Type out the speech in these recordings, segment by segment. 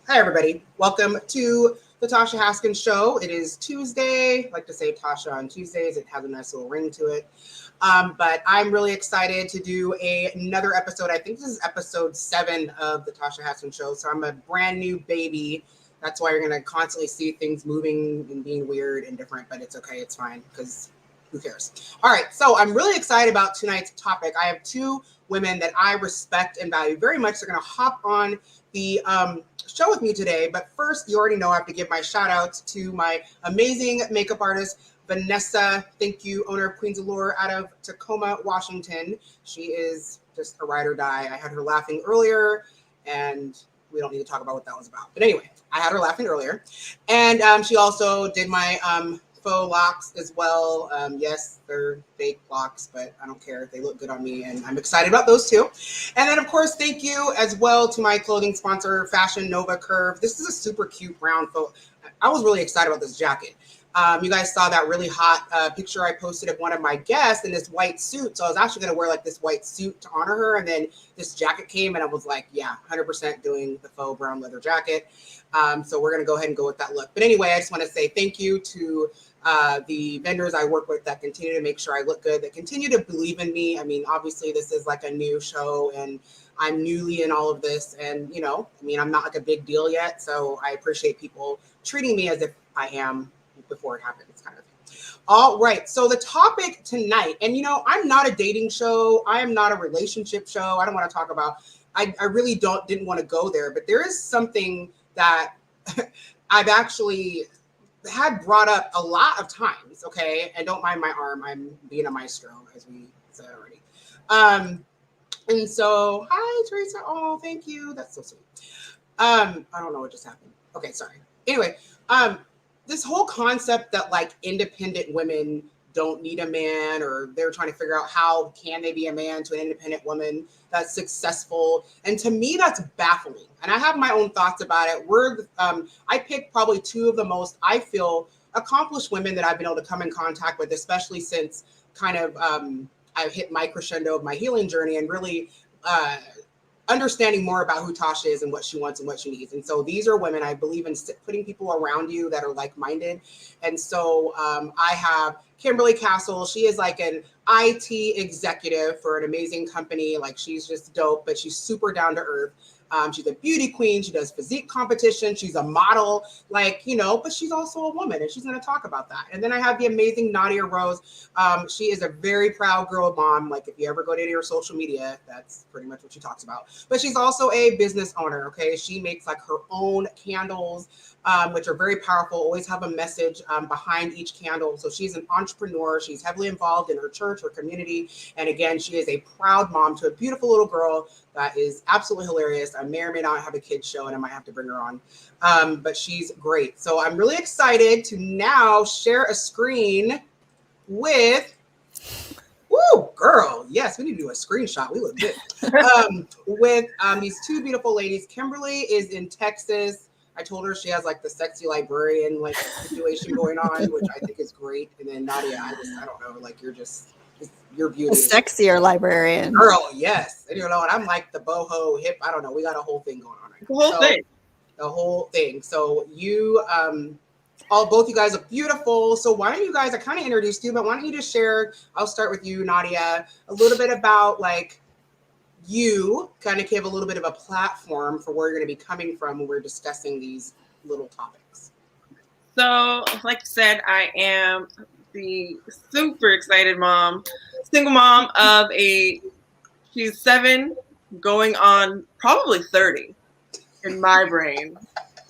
Hi, everybody. Welcome to the Tasha Haskins Show. It is Tuesday. I like to say Tasha on Tuesdays. It has a nice little ring to it. But I'm really excited to do another episode. I think this is episode 7 of the Tasha Haskins Show. So I'm a brand new baby. That's why you're going to constantly see things moving and being weird and different. But it's okay. It's fine because who cares? All right. So I'm really excited about tonight's topic. I have 2 women that I respect and value very much. They're going to hop on the show with me today. But first, you already know I have to give my shout outs to my amazing makeup artist, Vanessa. Thank you, owner of Queens Allure out of Tacoma, Washington. She is just a ride or die. I had her laughing earlier, and we don't need to talk about what that was about. But anyway, I had her laughing earlier. And she also did my faux locks as well. Yes, they're fake locks, but I don't care. They look good on me, and I'm excited about those too. And then, of course, thank you as well to my clothing sponsor, Fashion Nova Curve. This is a super cute brown faux. I was really excited about this jacket. You guys saw that really hot picture I posted of one of my guests in this white suit. So I was actually going to wear like this white suit to honor her. And then this jacket came and I was like, yeah, 100% doing the faux brown leather jacket. So we're going to go ahead and go with that look. But anyway, I just want to say thank you to the vendors I work with that continue to make sure I look good, that continue to believe in me. I mean, obviously this is like a new show and I'm newly in all of this. And, you know, I mean, I'm not like a big deal yet. So I appreciate people treating me as if I am before it happens, kind of thing. All right. So the topic tonight, and you know, I'm not a dating show. I am not a relationship show. I don't want to talk about, I really didn't want to go there, but there is something that I've actually had brought up a lot of times. Okay. And don't mind my arm. I'm being a maestro, as we said already. And so, hi, Teresa. Oh, thank you. That's so sweet. I don't know what just happened. Okay. Sorry. Anyway, this whole concept that like independent women don't need a man, or they're trying to figure out how can they be a man to an independent woman that's successful. And to me, that's baffling. And I have my own thoughts about it. I picked probably 2 of the most, I feel, accomplished women that I've been able to come in contact with, especially since kind of I've hit my crescendo of my healing journey and really understanding more about who Tasha is and what she wants and what she needs. And so these are women, I believe in putting people around you that are like-minded. And so I have Kimberly Castle. She is like an IT executive for an amazing company. Like she's just dope, but she's super down to earth. She's a beauty queen. She does physique competition. She's a model, like, you know, but she's also a woman and she's going to talk about that. And then I have the amazing Nadia Roze. She is a very proud girl mom. Like if you ever go to her social media, that's pretty much what she talks about. But she's also a business owner. Okay. She makes like her own candles, which are very powerful, always have a message behind each candle. So she's an entrepreneur. She's heavily involved in her church, her community. And again, she is a proud mom to a beautiful little girl that is absolutely hilarious. I may or may not have a kids show and I might have to bring her on, but she's great. So I'm really excited to now share a screen with, woo, girl. Yes, we need to do a screenshot. We look good. With these 2 beautiful ladies. Kimberly is in Texas. I told her she has like the sexy librarian like situation going on, which I think is great. And then Nadia, I don't know, like you're beautiful. A sexier librarian. Girl, yes. And you know, and I'm like the boho hip. I don't know. We got a whole thing going on right now. The whole thing. So you, both you guys look beautiful. So why don't you guys, I kind of introduced you, but why don't you just share, I'll start with you, Nadia, a little bit about like you, kind of give a little bit of a platform for where you're going to be coming from when we're discussing these little topics. So, like you said, I am the super excited mom, single mom of she's 7 going on probably 30 in my brain.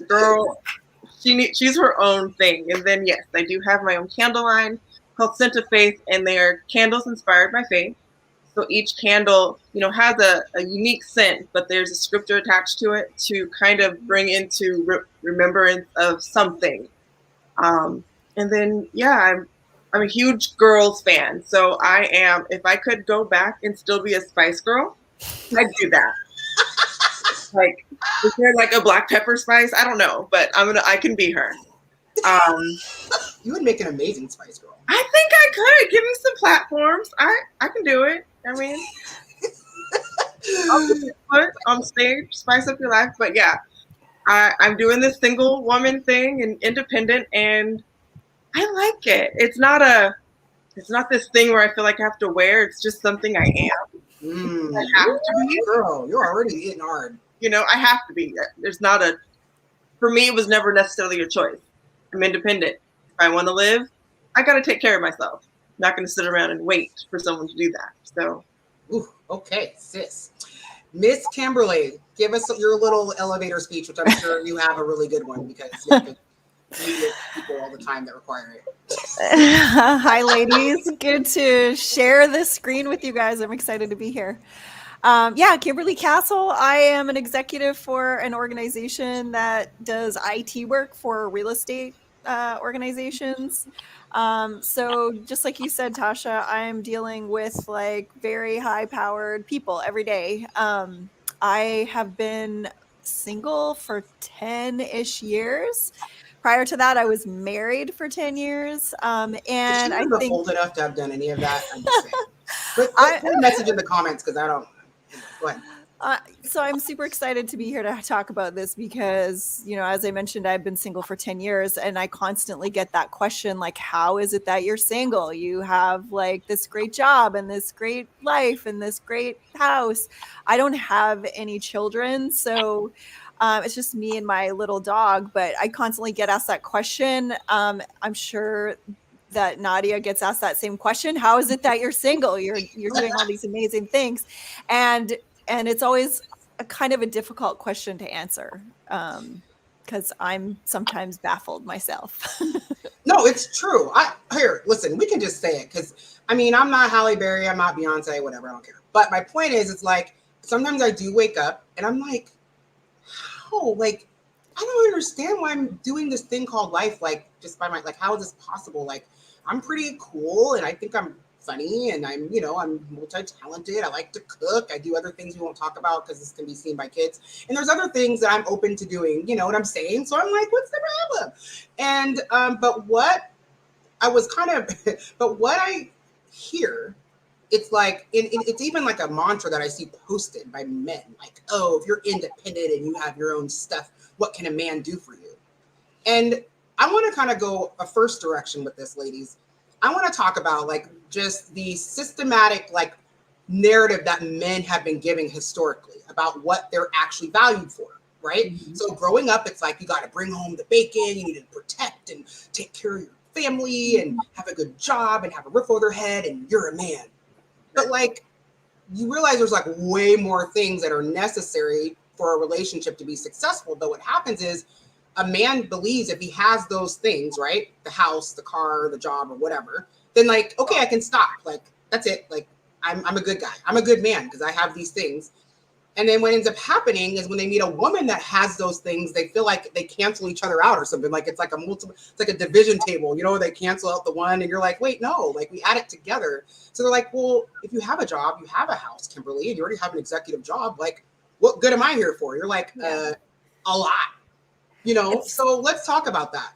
Girl, she's her own thing. And then, yes, I do have my own candle line called Scent of Faith, and they are candles inspired by faith. So each candle, you know, has a unique scent, but there's a scripture attached to it to kind of bring into remembrance of something. And then, yeah, I'm a huge girls fan. So I am, if I could go back and still be a Spice Girl, I'd do that. Like, is there like a black pepper spice? I don't know, but I can be her. You would make an amazing Spice Girl. I think I could. Give me some platforms. I can do it. I mean, I'll put on stage, spice up your life. But yeah, I'm doing this single woman thing and independent, and I like it. It's not this thing where I feel like I have to wear. It's just something I am. I have to be. Girl, you're already hitting hard. You know, I have to be. There's not a, for me, it was never necessarily a choice. I'm independent. If I want to live, I got to take care of myself. I'm not going to sit around and wait for someone to do that. So, ooh, okay, sis. Miss Kimberly, give us your little elevator speech, which I'm sure you have a really good one because you meet people all the time that require it. Hi, ladies. Good to share this screen with you guys. I'm excited to be here. Yeah, Kimberly Castle. I am an executive for an organization that does IT work for real estate organizations. So just like you said, Tasha, I'm dealing with like very high powered people every day. I have been single for 10-ish years. Prior to that, I was married for 10 years. And I think old enough to have done any of that. I'm just saying. But put a message in the comments because I don't. Go ahead. So I'm super excited to be here to talk about this because, you know, as I mentioned, I've been single for 10 years and I constantly get that question, like, how is it that you're single? You have like this great job and this great life and this great house. I don't have any children. So it's just me and my little dog, but I constantly get asked that question. I'm sure that Nadia gets asked that same question. How is it that you're single? You're doing all these amazing things. And it's always a kind of a difficult question to answer because I'm sometimes baffled myself. No, it's true. Here, listen, we can just say it because, I mean, I'm not Halle Berry, I'm not Beyonce, whatever, I don't care. But my point is, it's like, sometimes I do wake up and I'm like, how? Like, I don't understand why I'm doing this thing called life, like, just by my, like, how is this possible? Like, I'm pretty cool and I think I'm funny and I'm, you know, I'm multi-talented. I like to cook. I do other things we won't talk about because this can be seen by kids. And there's other things that I'm open to doing, you know what I'm saying? So I'm like, what's the problem? And, but what I was kind of, but what I hear, it's like, it's even like a mantra that I see posted by men. Like, oh, if you're independent and you have your own stuff, what can a man do for you? And I want to kind of go a first direction with this, ladies. I want to talk about like just the systematic like narrative that men have been giving historically about what they're actually valued for, right? Mm-hmm. So growing up, it's like you got to bring home the bacon, you need to protect and take care of your family and have a good job and have a roof over their head and you're a man. But like you realize there's like way more things that are necessary for a relationship to be successful. But what happens is a man believes if he has those things, right? The house, the car, the job, or whatever, then like, okay, I can stop. Like, that's it. Like, I'm a good guy. I'm a good man because I have these things. And then what ends up happening is when they meet a woman that has those things, they feel like they cancel each other out or something. Like it's like it's like a division table, you know, they cancel out the one and you're like, wait, no, like we add it together. So they're like, well, if you have a job, you have a house, Kimberly, and you already have an executive job, like what good am I here for? You're like, a lot. You know, so let's talk about that.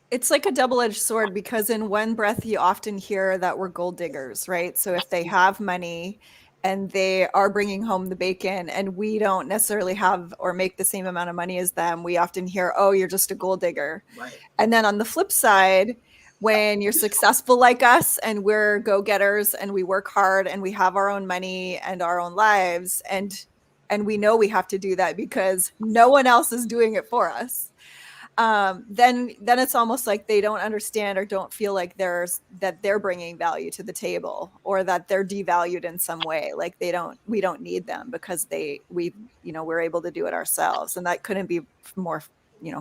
It's like a double-edged sword because in one breath, you often hear that we're gold diggers, right? So if they have money and they are bringing home the bacon and we don't necessarily have or make the same amount of money as them, we often hear, oh, you're just a gold digger. Right. And then on the flip side, when you're successful like us and we're go-getters and we work hard and we have our own money and our own lives and we know we have to do that because no one else is doing it for us. Then it's almost like they don't understand or don't feel like they're bringing value to the table or that they're devalued in some way. Like we don't need them because we're able to do it ourselves. And that couldn't be more,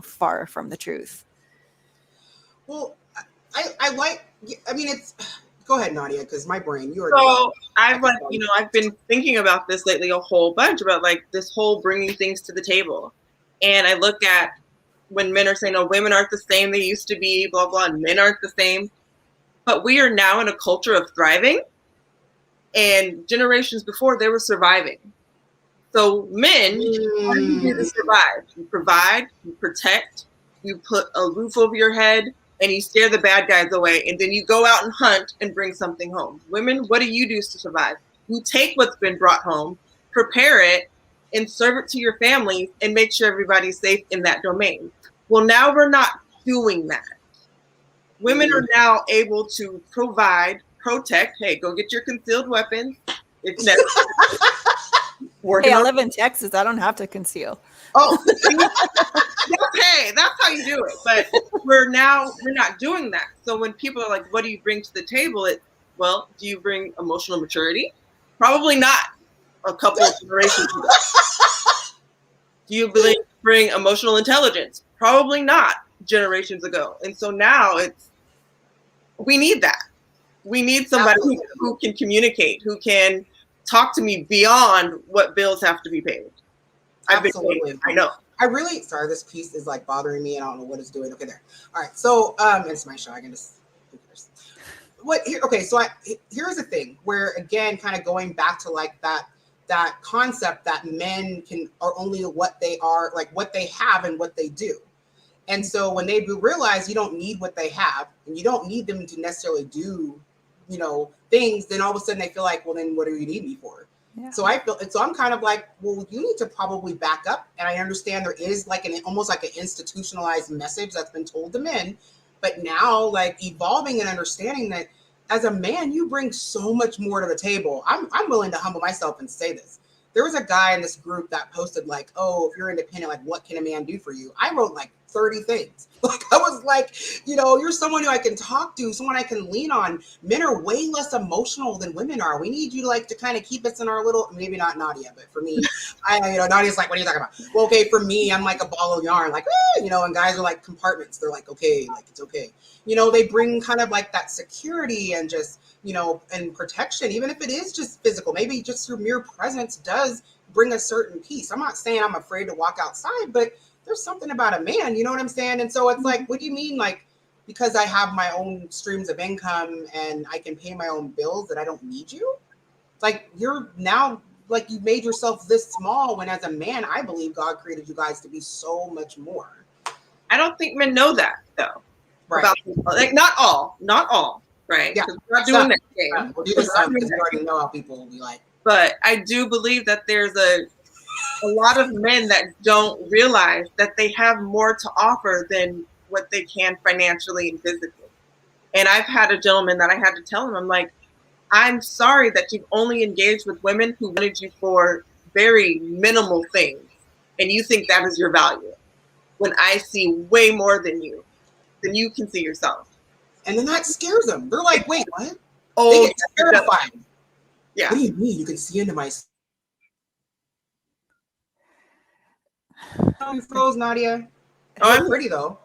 far from the truth. Well, it's, go ahead, Nadia, because my brain, I've been thinking about this lately a whole bunch about like this whole bringing things to the table. And I look at when men are saying, oh, women aren't the same they used to be, blah, blah, and men aren't the same. But we are now in a culture of thriving. And generations before, they were surviving. So men, what do you do to survive? You provide, you protect, you put a roof over your head, and you scare the bad guys away. And then you go out and hunt and bring something home. Women, what do you do to survive? You take what's been brought home, prepare it, and serve it to your families and make sure everybody's safe in that domain. Well, now we're not doing that. Women are now able to provide, protect. Hey, go get your concealed weapons. It's necessary. Hey, I live in Texas. I don't have to conceal. Oh, okay, that's how you do it. But we're not doing that. So when people are like, "What do you bring to the table?" It's, well, do you bring emotional maturity? Probably not. A couple of generations ago. Do you bring emotional intelligence? Probably not generations ago. And so now we need that. We need somebody who can communicate, who can talk to me beyond what bills have to be paid. Absolutely. I know. Sorry, this piece is like bothering me and I don't know what it's doing. Okay, there. All right. So, it's my show. I can just, here's the thing where, again, kind of going back to like that concept that men are only what they are, like what they have and what they do. And so when they realize you don't need what they have and you don't need them to necessarily do, things, then all of a sudden they feel like, well, then what do you need me for? Yeah. So I'm kind of like, well, you need to probably back up. And I understand there is like almost like an institutionalized message that's been told to men, but now like evolving and understanding that as a man, you bring so much more to the table. I'm willing to humble myself and say this. There was a guy in this group that posted like, oh, if you're independent, like what can a man do for you? I wrote like 30 things. Like I was like, you're someone who I can talk to, someone I can lean on. Men are way less emotional than women are. We need you to kind of keep us in our little, maybe not Nadia, but for me, Nadia's like, what are you talking about? Well, okay, for me, I'm like a ball of yarn, like, and guys are like compartments. They're like, okay, like it's okay. They bring kind of like that security and just, and protection, even if it is just physical, maybe just your mere presence does bring a certain peace. I'm not saying I'm afraid to walk outside, but there's something about a man, you know what I'm saying? And so it's like, what do you mean? Like, because I have my own streams of income and I can pay my own bills that I don't need you? Like you're now, like you made yourself this small when as a man, I believe God created you guys to be so much more. I don't think men know that though. Right. Like not all, right? Yeah. We're not doing that game. We'll do this because we already know how people will be like. But I do believe that there's a lot of men that don't realize that they have more to offer than what they can financially and physically. And I've had a gentleman that I had to tell him, I'm like, I'm sorry that you've only engaged with women who wanted you for very minimal things. And you think that is your value. When I see way more than you can see yourself. And then that scares them. They're like, wait, what? Oh, they get terrified. Yeah. What do you mean? You can see into my... Oh, you froze, Nadia. Oh, I'm pretty though.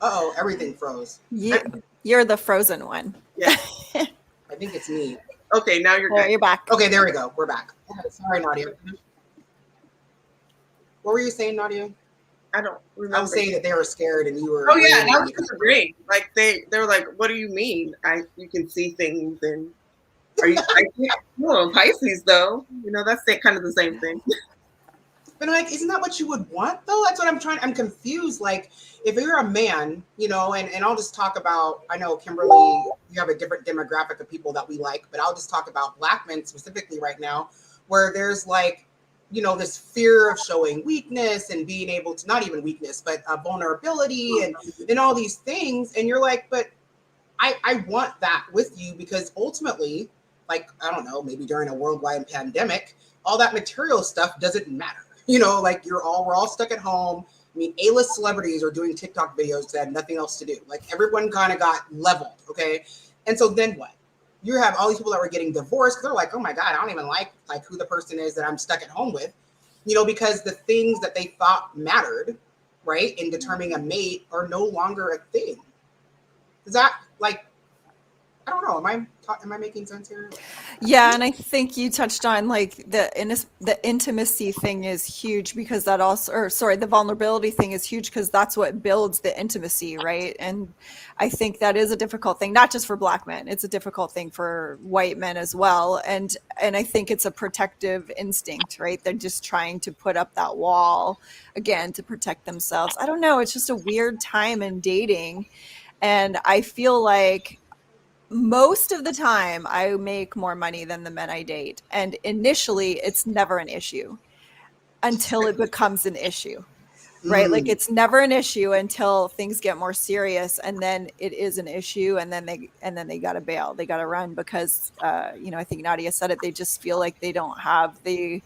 Uh-oh, everything froze. You're the frozen one. Yeah. I think it's me. Okay, now you're good. You're back. Okay, there we go. We're back. Sorry, Nadia. What were you saying, Nadia? I don't remember. I was saying that they were scared and you were... Oh, yeah, and I was disagreeing. Like, they were like, what do you mean? You can see things and... Are you Pisces? No, Pisces, though. That's kind of the same thing. But like, isn't that what you would want though? That's what I'm confused. Like, if you're a man, and I'll just talk about, I know Kimberly, you have a different demographic of people that we like, but I'll just talk about Black men specifically right now, where there's like, this fear of showing weakness and being able to, not even weakness, but vulnerability and all these things. And you're like, but I want that with you because ultimately, like, I don't know, maybe during a worldwide pandemic, all that material stuff doesn't matter. Like we're all stuck at home. I mean, A-list celebrities are doing TikTok videos that had nothing else to do. Like everyone kind of got leveled, okay? And so then what? You have all these people that were getting divorced. They're like, oh my God, I don't even like who the person is that I'm stuck at home with, because the things that they thought mattered, right, in determining a mate are no longer a thing. Is that like, I don't know. Am I making sense here? Yeah, and I think you touched on like the intimacy thing is huge because that also, the vulnerability thing is huge because that's what builds the intimacy, right? And I think that is a difficult thing, not just for Black men. It's a difficult thing for white men as well. And I think it's a protective instinct, right? They're just trying to put up that wall again to protect themselves. I don't know. It's just a weird time in dating, and I feel like most of the time I make more money than the men I date. And initially it's never an issue. until it becomes an issue. Right? Like it's never an issue until things get more serious, and then it is an issue, and then they got to bail. They got to run because you know, I think Nadia said it, they just feel like they don't have the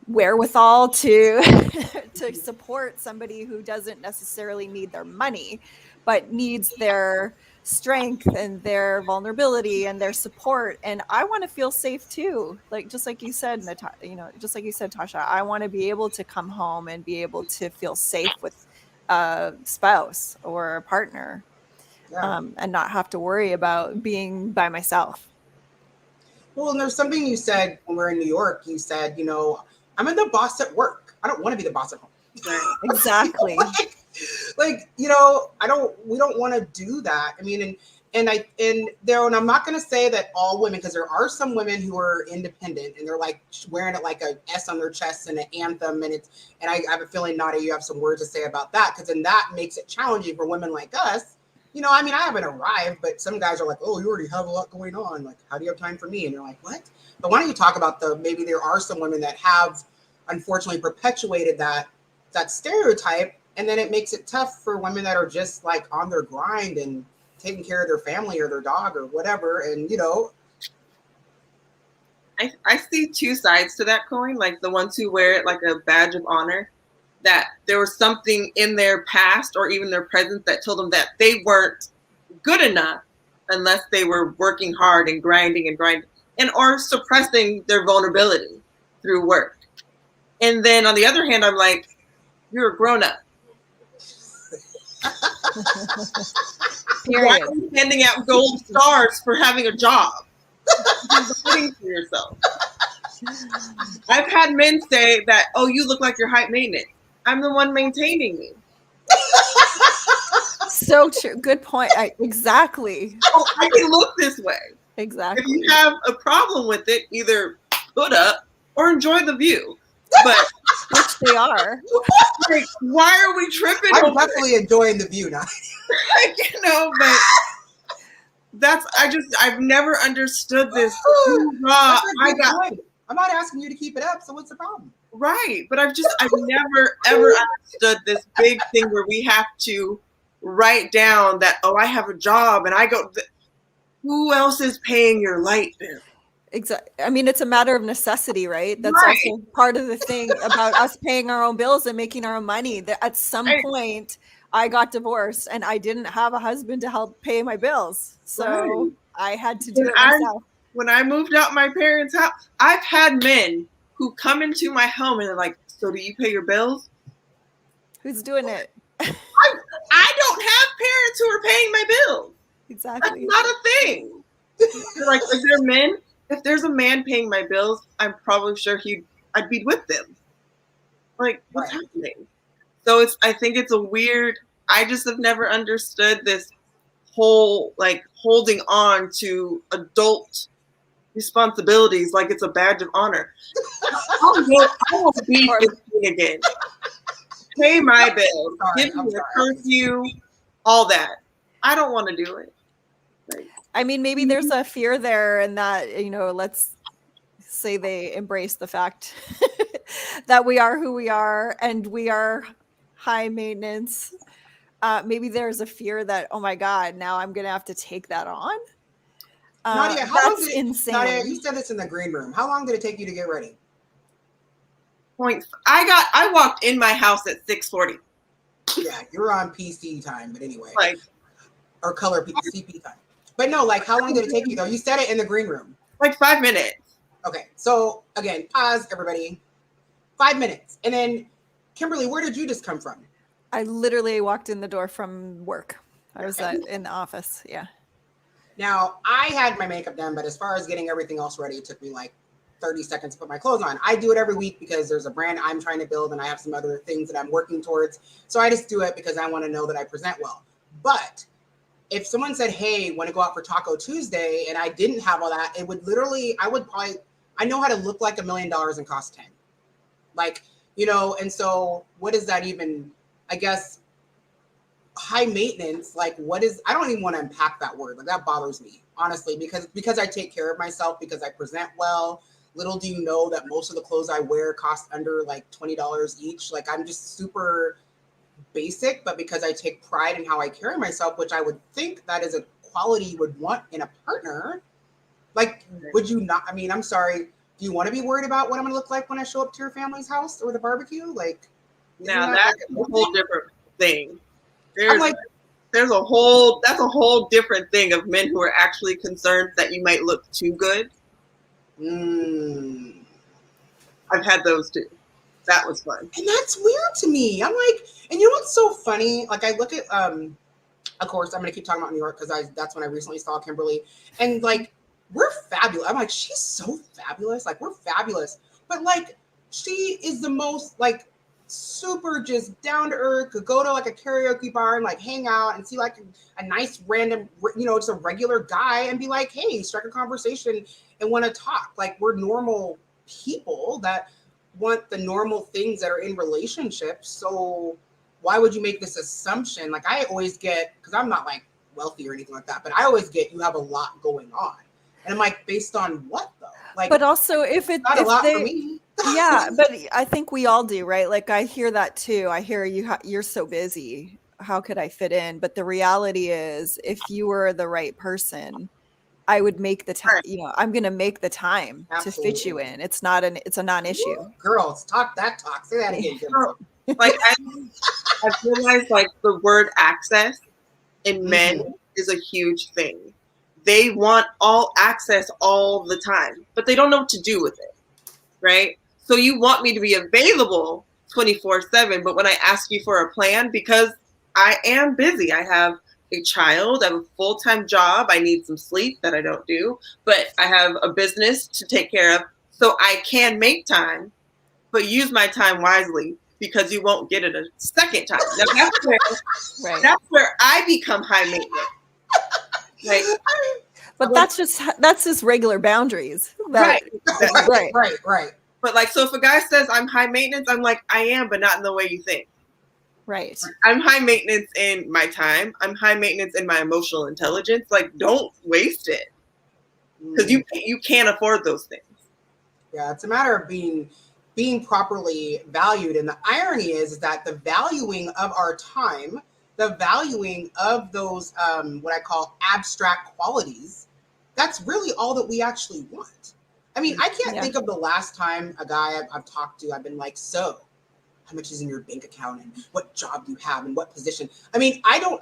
wherewithal to to support somebody who doesn't necessarily need their money, but needs their strength and their vulnerability and their support. And I want to feel safe too, like just like you said, you know, just like you said, Tasha, I want to be able to come home and be able to feel safe with a spouse or a partner, and not have to worry about being by myself. Well, and there's something you said when we were in New York. You said, you know, I'm the boss at work. I don't want to be the boss at home. Exactly. like, you know, we don't want to do that. I mean, and I'm not going to say that all women, because there are some women who are independent and they're like wearing it like a S on their chest and an anthem. And I have a feeling, Nadia, you have some words to say about that, because then that makes it challenging for women like us. You know, I mean, I haven't arrived, but some guys are like, oh, you already have a lot going on. Like, how do you have time for me? And you're like, what? But why don't you talk about maybe there are some women that have unfortunately perpetuated that stereotype, and then it makes it tough for women that are just like on their grind and taking care of their family or their dog or whatever. And, you know, I see two sides to that coin, like the ones who wear it like a badge of honor, that there was something in their past or even their present that told them that they weren't good enough unless they were working hard and grinding and or suppressing their vulnerability through work. And then on the other hand, I'm like, you're a grown up. Period. Why are you handing out gold stars for having a job? You're fighting for yourself. I've had men say that, oh, you look like you're high maintenance. I'm the one maintaining you. So true. Good point. Exactly. Oh, I can look this way. Exactly. If you have a problem with it, either put up or enjoy the view. But which they are. Like, why are we tripping? I'm definitely enjoying the view now. Like, you know, but I've never understood this. I'm not asking you to keep it up, so what's the problem? Right, but I've never ever understood this big thing where we have to write down that, oh, I have a job and I go. Who else is paying your light bill? Exactly. I mean, it's a matter of necessity, right? That's right. Also part of the thing about us paying our own bills and making our own money. That at some point, I got divorced and I didn't have a husband to help pay my bills, so I had to do it myself. When I moved out my parents' house, I've had men who come into my home and they're like, "So do you pay your bills?" Who's doing it? I don't have parents who are paying my bills. Exactly. That's not a thing. Like, is there men? If there's a man paying my bills, I'm probably sure I'd be with them. Like, what's happening? So I think it's a weird, I just have never understood this whole, like, holding on to adult responsibilities like it's a badge of honor. I will be 15 again. Pay my bills. Give me a curfew, all that. I don't want to do it. Like, I mean, maybe there's a fear there, and that, you know, let's say they embrace the fact that we are who we are and we are high maintenance. Maybe there's a fear that, oh my God, now I'm going to have to take that on. Nadia, insane. Nadia, you said this in the green room. How long did it take you to get ready? I walked in my house at 6:40. Yeah, you're on PC time, but anyway. Like, or color CP time. But no, like, how long did it take you though? You said it in the green room. Like 5 minutes. Okay, so again, pause, everybody. 5 minutes. And then, Kimberly, where did you just come from? I literally walked in the door from work. I was in the office, yeah. Now, I had my makeup done, but as far as getting everything else ready, it took me like 30 seconds to put my clothes on. I do it every week because there's a brand I'm trying to build and I have some other things that I'm working towards. So I just do it because I want to know that I present well. But if someone said, hey, want to go out for Taco Tuesday, and I didn't have all that, it would literally, I know how to look like $1 million and cost 10. Like, you know, and so what is that even, I guess, high maintenance, like I don't even want to unpack that word. Like, that bothers me, honestly, because I take care of myself, because I present well. little do you know that most of the clothes I wear cost under like $20 each. Like I'm just super basic, but because I take pride in how I carry myself, which I would think that is a quality you would want in a partner. Like, would you not? I mean, I'm sorry. Do you want to be worried about what I'm going to look like when I show up to your family's house or the barbecue? Like, now that's like a whole different thing. That's a whole different thing of men who are actually concerned that you might look too good. I've had those too. That was fun. And that's weird to me. I'm like, and you know what's so funny? Like I look at, of course, I'm going to keep talking about New York because that's when I recently saw Kimberly. And like, we're fabulous. I'm like, she's so fabulous. Like, we're fabulous. But like, she is the most like super just down to earth, could go to like a karaoke bar and like hang out and see like a nice random, you know, just a regular guy and be like, hey, strike a conversation and want to talk. Like, we're normal people that want the normal things that are in relationships. So why would you make this assumption? Like I always get, because I'm not like wealthy or anything like that, but I always get you have a lot going on. And I'm like, based on what though? Like, but also if it's not a lot for me. Yeah, but I think we all do, right? Like I hear that too. I hear you're so busy. How could I fit in? But the reality is, if you were the right person, I would make the time. You know, I'm going to make the time to fit you in. It's a non-issue. Girls, talk that talk. Say that again. Like I've realized, like the word access in men is a huge thing. They want all access all the time, but they don't know what to do with it, right? So you want me to be available 24/7, but when I ask you for a plan, because I am busy, I have a child, I have a full-time job, I need some sleep that I don't do, but I have a business to take care of, so I can make time, but use my time wisely because you won't get it a second time. Now, that's where I become high maintenance. Like, but that's just regular boundaries. Right. But like, so if a guy says I'm high maintenance, I'm like, I am, but not in the way you think. Right. I'm high maintenance in my time. I'm high maintenance in my emotional intelligence. Like, don't waste it. Because you can't afford those things. Yeah, it's a matter of being properly valued. And the irony is that the valuing of our time, the valuing of those what I call abstract qualities, that's really all that we actually want. I mean, I can't think of the last time a guy I've talked to, I've been like, so how much is in your bank account and what job do you have and what position? I mean, I don't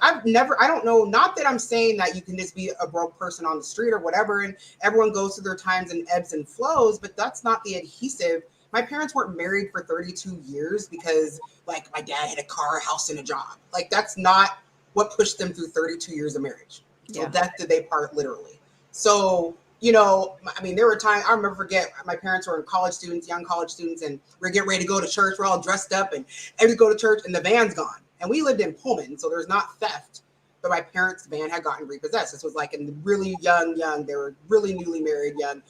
know. Not that I'm saying that you can just be a broke person on the street or whatever, and everyone goes through their times and ebbs and flows, but that's not the adhesive. My parents weren't married for 32 years because like my dad had a car, a house, and a job. Like that's not what pushed them through 32 years of marriage. So death did they part, literally. So, you know, I mean, there were times, I'll never forget, my parents were young college students, and we're getting ready to go to church. We're all dressed up and we go to church and the van's gone. And we lived in Pullman, so there's not theft. But my parents' van had gotten repossessed. This was like in really young. They were really newly married, young.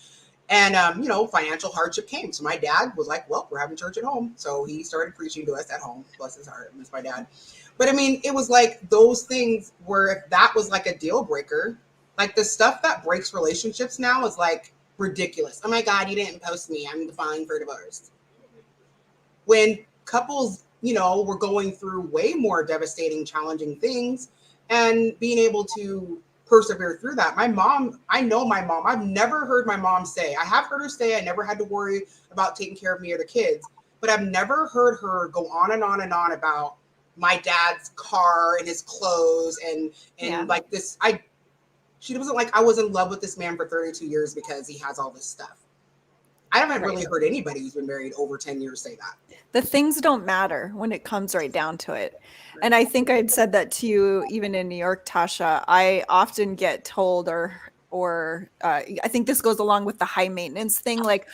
And, you know, financial hardship came. So my dad was like, well, we're having church at home. So he started preaching to us at home. Bless his heart. I miss my dad. But I mean, it was like those things where if that was like a deal breaker, like the stuff that breaks relationships now is like ridiculous. Oh my God, you didn't post me. I'm filing for divorce. When couples, you know, were going through way more devastating, challenging things and being able to persevere through that. My mom, I know my mom. I've never heard my mom say, I have heard her say, I never had to worry about taking care of me or the kids, but I've never heard her go on and on and on about my dad's car and his clothes and like this. She wasn't like, I was in love with this man for 32 years because he has all this stuff. I haven't really heard anybody who's been married over 10 years say that. The things don't matter when it comes right down to it. And I think I'd said that to you even in New York, Tasha. I often get told or I think this goes along with the high maintenance thing, like,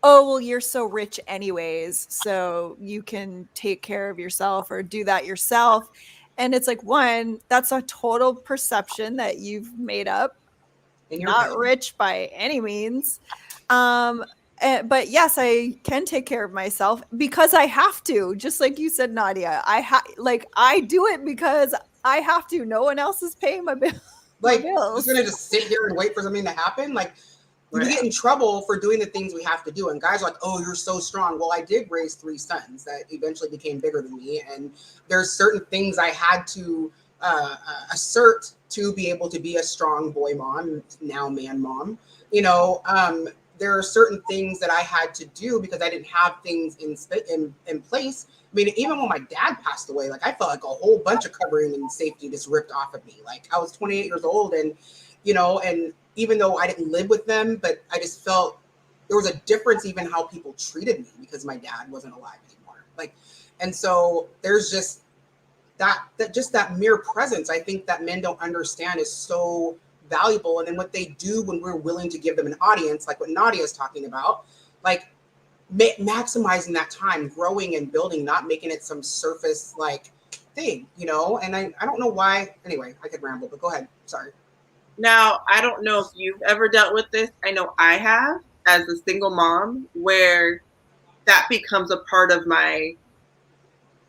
oh, well, you're so rich anyways, so you can take care of yourself or do that yourself. And it's like, one, that's a total perception that you've made up. Not rich by any means. But yes, I can take care of myself because I have to. Just like you said, Nadia, I do it because I have to. No one else is paying my bill. Like, I'm gonna just sit here and wait for something to happen. Like, We get in trouble for doing the things we have to do. And guys are like, oh, you're so strong. Well, I did raise 3 sons that eventually became bigger than me. And there's certain things I had to assert to be able to be a strong boy mom, now man mom. You know, there are certain things that I had to do because I didn't have things in place. I mean, even when my dad passed away, like I felt like a whole bunch of covering and safety just ripped off of me. Like I was 28 years old and, you know, and even though I didn't live with them, but I just felt there was a difference even how people treated me because my dad wasn't alive anymore. Like, and so there's just that mere presence, I think that men don't understand is so valuable. And then what they do when we're willing to give them an audience, like what Nadia is talking about, like maximizing that time, growing and building, not making it some surface like thing, you know? And I don't know why. Anyway, I could ramble, but go ahead. Sorry. Now, I don't know if you've ever dealt with this. I know I have as a single mom, where that becomes a part of my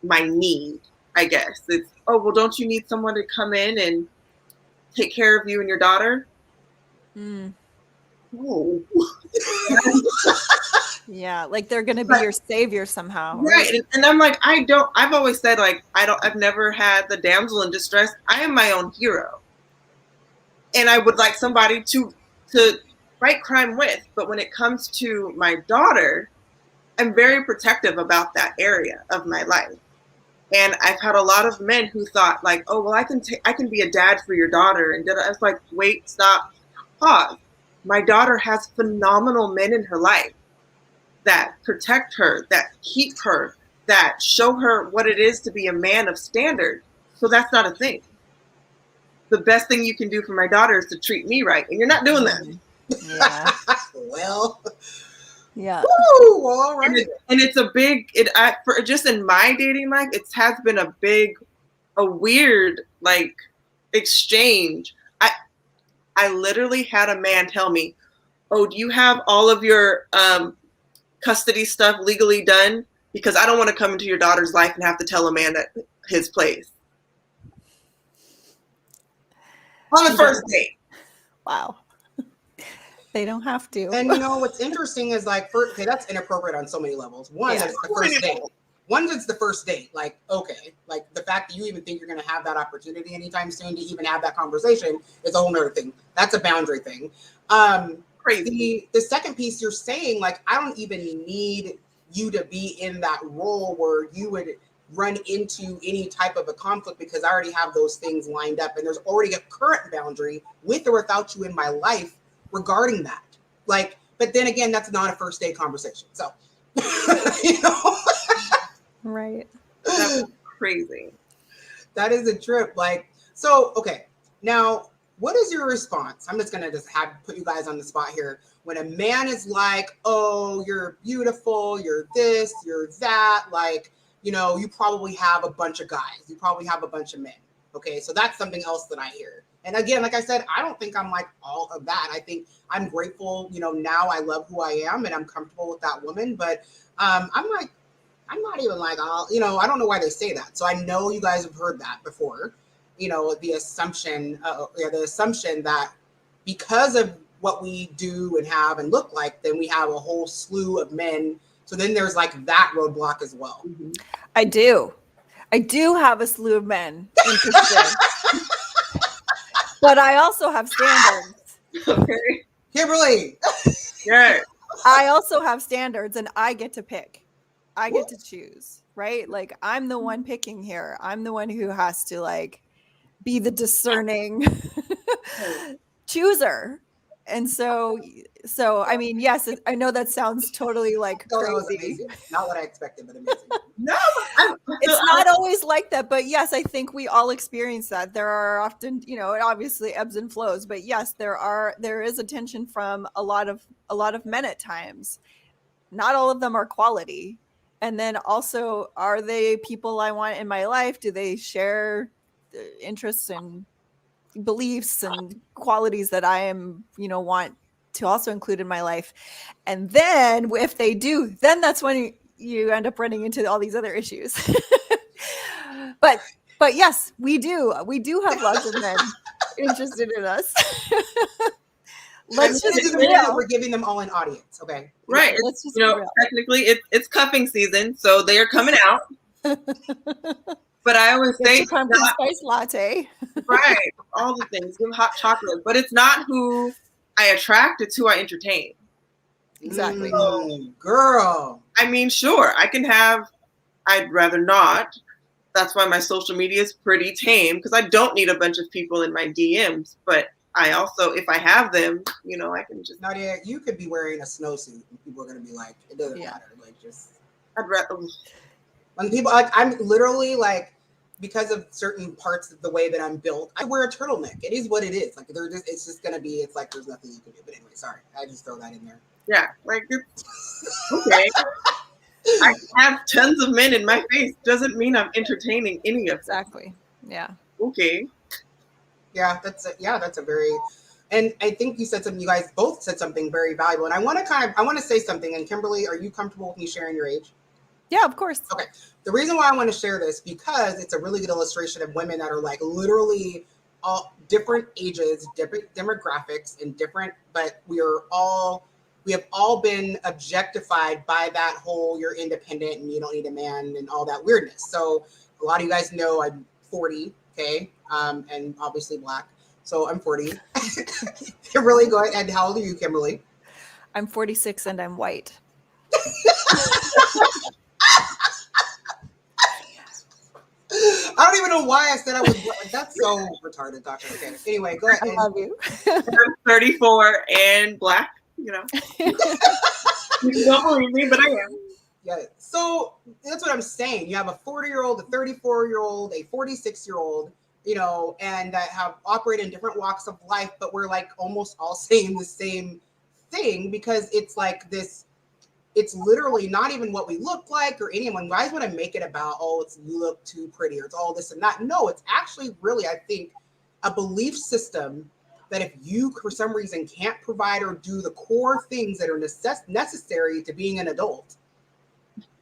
need, I guess. It's, oh, well, don't you need someone to come in and take care of you and your daughter? Oh. Yeah, like they're going to be your savior somehow. Right. And I'm like, I've always said, like, I've never had the damsel in distress. I am my own hero. And I would like somebody to fight crime with. But when it comes to my daughter, I'm very protective about that area of my life. And I've had a lot of men who thought like, oh, well, I can be a dad for your daughter. And I was like, wait, stop, pause. My daughter has phenomenal men in her life that protect her, that keep her, that show her what it is to be a man of standard. So that's not a thing. The best thing you can do for my daughter is to treat me right. And you're not doing that. Yeah. Well, yeah. Woo, all right. And it's a big, for just in my dating life, it has been a weird like exchange. I literally had a man tell me, oh, do you have all of your custody stuff legally done? Because I don't want to come into your daughter's life and have to tell a man at his place. On the first date. Wow. They don't have to. And you know what's interesting is like, okay, that's inappropriate on so many levels. One, it's the first date. One, it's the first date. Like, okay, like the fact that you even think you're going to have that opportunity anytime soon to even have that conversation is a whole nother thing. That's a boundary thing. Crazy. The second piece you're saying, like, I don't even need you to be in that role where you would run into any type of a conflict because I already have those things lined up and there's already a current boundary with or without you in my life regarding that. Like, but then again, that's not a first date conversation. So, you know, right. That's crazy. That is a trip. Like, so, okay. Now, what is your response? I'm just going to put you guys on the spot here. When a man is like, oh, you're beautiful, you're this, you're that, like, you know, you probably have a bunch of guys. You probably have a bunch of men. Okay, so that's something else that I hear. And again, like I said, I don't think I'm like all of that. I think I'm grateful, you know, now I love who I am and I'm comfortable with that woman. But I'm not even like, you know, I don't know why they say that. So I know you guys have heard that before, you know, the assumption that because of what we do and have and look like, then we have a whole slew of men. So then there's like that roadblock as well. Mm-hmm. I do have a slew of men interested. But I also have standards. Okay. Kimberly. Yeah. I also have standards and I get to pick. I get to choose, right? Like I'm the one picking here. I'm the one who has to like be the discerning chooser. And so I mean, yes, I know that sounds totally like crazy. Not what I expected, but amazing. No, it's not always like that. But yes, I think we all experience that. There are often, you know, it obviously ebbs and flows. But yes, there is attention from a lot of men at times. Not all of them are quality. And then also, are they people I want in my life? Do they share interests and beliefs and qualities that I am, you know, want to also include in my life? And then if they do, then that's when you end up running into all these other issues. but yes, we do have lots of men interested in us. Let's just in the be video, real. we're giving them all an audience. Okay. Right. Yeah, let's just You be know, real. technically it's cuffing season, so they are coming out. But I always Get say your pumpkin spice latte. right, all the things, give hot chocolate, but it's not who I attract, it's who I entertain. Exactly. Girl. I mean, sure, I'd rather not. That's why my social media is pretty tame, because I don't need a bunch of people in my DMs. But I also, if I have them, you know, I can just. Nadia, you could be wearing a snowsuit and people are going to be like, it doesn't Yeah. matter. Like, just. I'd rather. When people, like, I'm literally like, because of certain parts of the way that I'm built, I wear a turtleneck. It is what it is. Like, it's just going to be, it's like there's nothing you can do. But anyway, sorry. I just throw that in there. Yeah, like, it's okay. I have tons of men in my face. Doesn't mean I'm entertaining any of them. Exactly. Yeah. Okay. Yeah, that's a very, and I think you said something. You guys both said something very valuable, and I want to say something. And Kimberly, are you comfortable with me sharing your age? Yeah, of course. Okay. The reason why I want to share this because it's a really good illustration of women that are like literally all different ages, different demographics, and different, but we have all been objectified by that whole you're independent and you don't need a man and all that weirdness. So a lot of you guys know I'm 40, okay, and obviously Black. So I'm 40. Kimberly, go ahead. And how old are you, Kimberly? I'm 46 and I'm white. I don't even know why I said I was. That's so retarded, Tasha. Okay. Anyway, go ahead. I love you. I'm 34 and Black, you know. You don't believe me, but I am. Yeah. So that's what I'm saying. You have a 40-year-old, a 34-year-old, a 46-year-old, you know, and that have operated in different walks of life, but we're like almost all saying the same thing because it's like this. It's literally not even what we look like or anyone. Guys want to make it about, oh, it's you look too pretty or it's all this and that. No, it's actually really, I think, a belief system that if you, for some reason, can't provide or do the core things that are necessary to being an adult,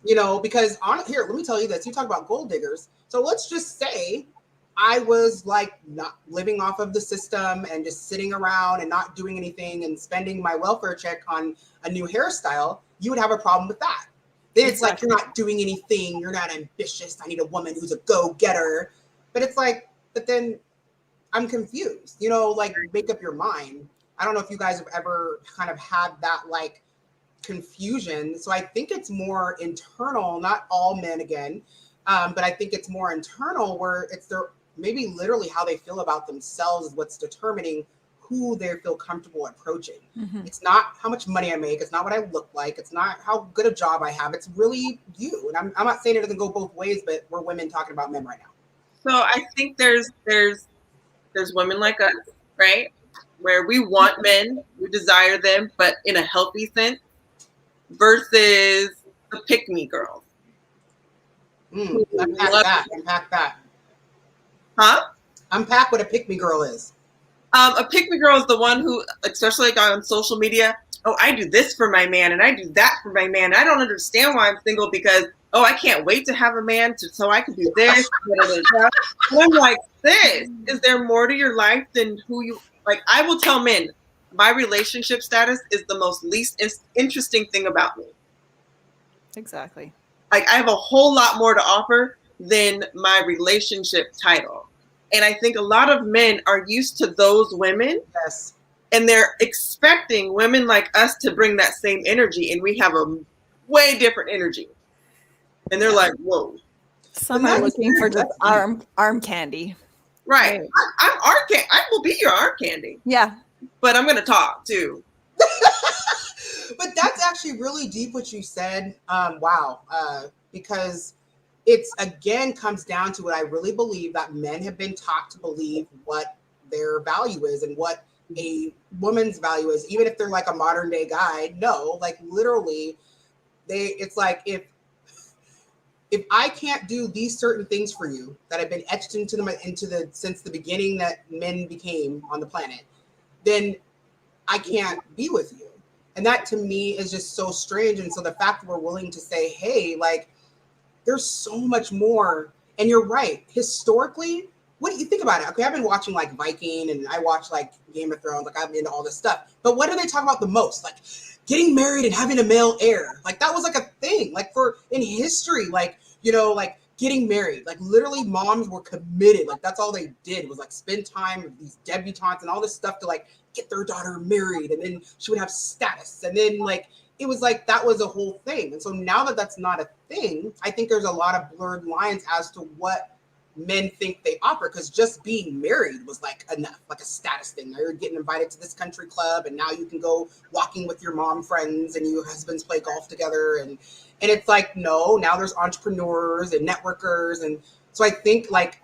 you know, because here, let me tell you this. You talk about gold diggers. So let's just say I was like not living off of the system and just sitting around and not doing anything and spending my welfare check on a new hairstyle. You would have a problem with that. Then it's like, you're not doing anything. You're not ambitious. I need a woman who's a go-getter. But it's like, but then I'm confused, you know, like make up your mind. I don't know if you guys have ever kind of had that like confusion. So I think it's more internal, not all men again. But I think it's more internal where it's their, maybe literally how they feel about themselves is what's determining who they feel comfortable approaching. Mm-hmm. It's not how much money I make. It's not what I look like. It's not how good a job I have. It's really you. And I'm not saying it doesn't go both ways, but we're women talking about men right now. So I think there's women like us, right? Where we want men, we desire them, but in a healthy sense, versus the pick-me girls. Unpack that. Huh? Unpack what a pick-me girl is. A pick-me girl is the one who, especially like on social media, oh, I do this for my man and I do that for my man. I don't understand why I'm single because, oh, I can't wait to have a man so I can do this. And I'm like, is there more to your life than who you, like, I will tell men, my relationship status is the most least interesting thing about me. Exactly. Like, I have a whole lot more to offer than my relationship title. And I think a lot of men are used to those women. Yes. And they're expecting women like us to bring that same energy. And we have a way different energy. And they're like, whoa. Some are looking for just arm candy. Right. I'm arm candy. I will be your arm candy. Yeah. But I'm going to talk too. But that's actually really deep what you said. Wow. Because it's, again, comes down to what I really believe, that men have been taught to believe what their value is and what a woman's value is, even if they're like a modern day guy. No, like literally it's like, if I can't do these certain things for you that have been etched into the since the beginning that men became on the planet, then I can't be with you. And that to me is just so strange. And so the fact that we're willing to say, hey, like, there's so much more. And you're right. Historically, what do you think about it? Okay, I've been watching like Viking and I watch like Game of Thrones, like I'm into all this stuff. But what do they talk about the most? Like getting married and having a male heir. Like that was like a thing, like for in history, like, you know, like getting married. Like literally moms were committed. Like that's all they did was like spend time with these debutantes and all this stuff to like get their daughter married. And then she would have status. And then like, it was like, that was a whole thing. And so now that that's not a thing, I think there's a lot of blurred lines as to what men think they offer, because just being married was like enough, like a status thing. Now you're getting invited to this country club and now you can go walking with your mom friends and your husbands play golf together. And it's like, no, now there's entrepreneurs and networkers. And so I think like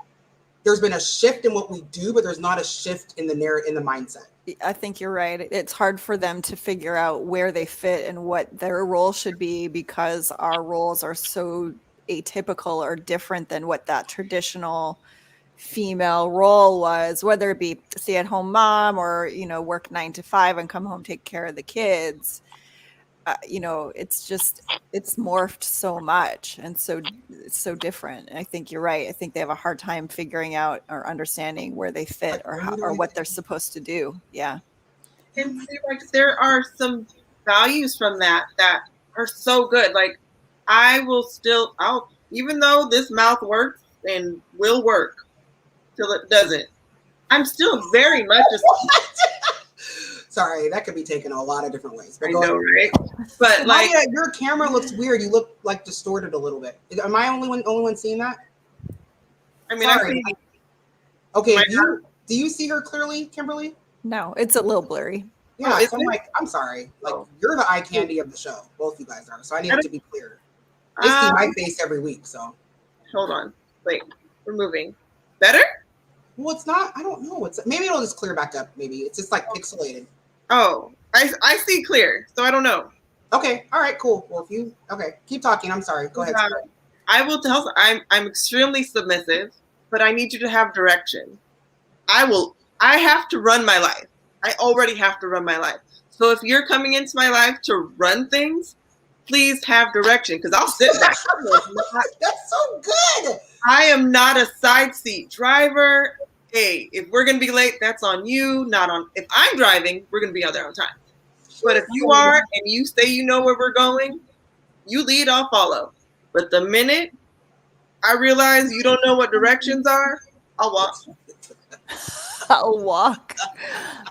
there's been a shift in what we do, but there's not a shift in the mindset. I think you're right. It's hard for them to figure out where they fit and what their role should be, because our roles are so atypical or different than what that traditional female role was, whether it be stay-at-home mom or, you know, work 9 to 5 and come home, take care of the kids. You know, it's morphed so much and it's so different. And I think you're right. I think they have a hard time figuring out or understanding where they fit or what they're supposed to do. Yeah. And see, like there are some values from that are so good. Like even though this mouth works and will work till it doesn't, I'm still very much Sorry, that could be taken a lot of different ways. But I know, right? But like, Nadia, your camera looks weird. You look like distorted a little bit. Am I only one seeing that? I mean, sorry. Okay, do you see her clearly, Kimberly? No, it's a little blurry. Yeah, so I'm sorry. Like you're the eye candy of the show. Both you guys are. So I need it to be clear. They see my face every week. So hold on, wait, we're moving. Better? Well, it's not. I don't know. Maybe it'll just clear back up. Maybe it's just like pixelated. Oh, I see clear, so I don't know. Okay, all right, cool. Well, keep talking. I'm sorry. Go ahead. I will tell. I'm extremely submissive, but I need you to have direction. I have to run my life. I already have to run my life. So if you're coming into my life to run things, please have direction, because I'll sit back. That's so good. I am not a side seat driver. Hey, if we're going to be late, that's on you, not on. If I'm driving, we're going to be out there on time. But if you are and you say you know where we're going, you lead, I'll follow. But the minute I realize you don't know what directions are, I'll walk. I'll walk.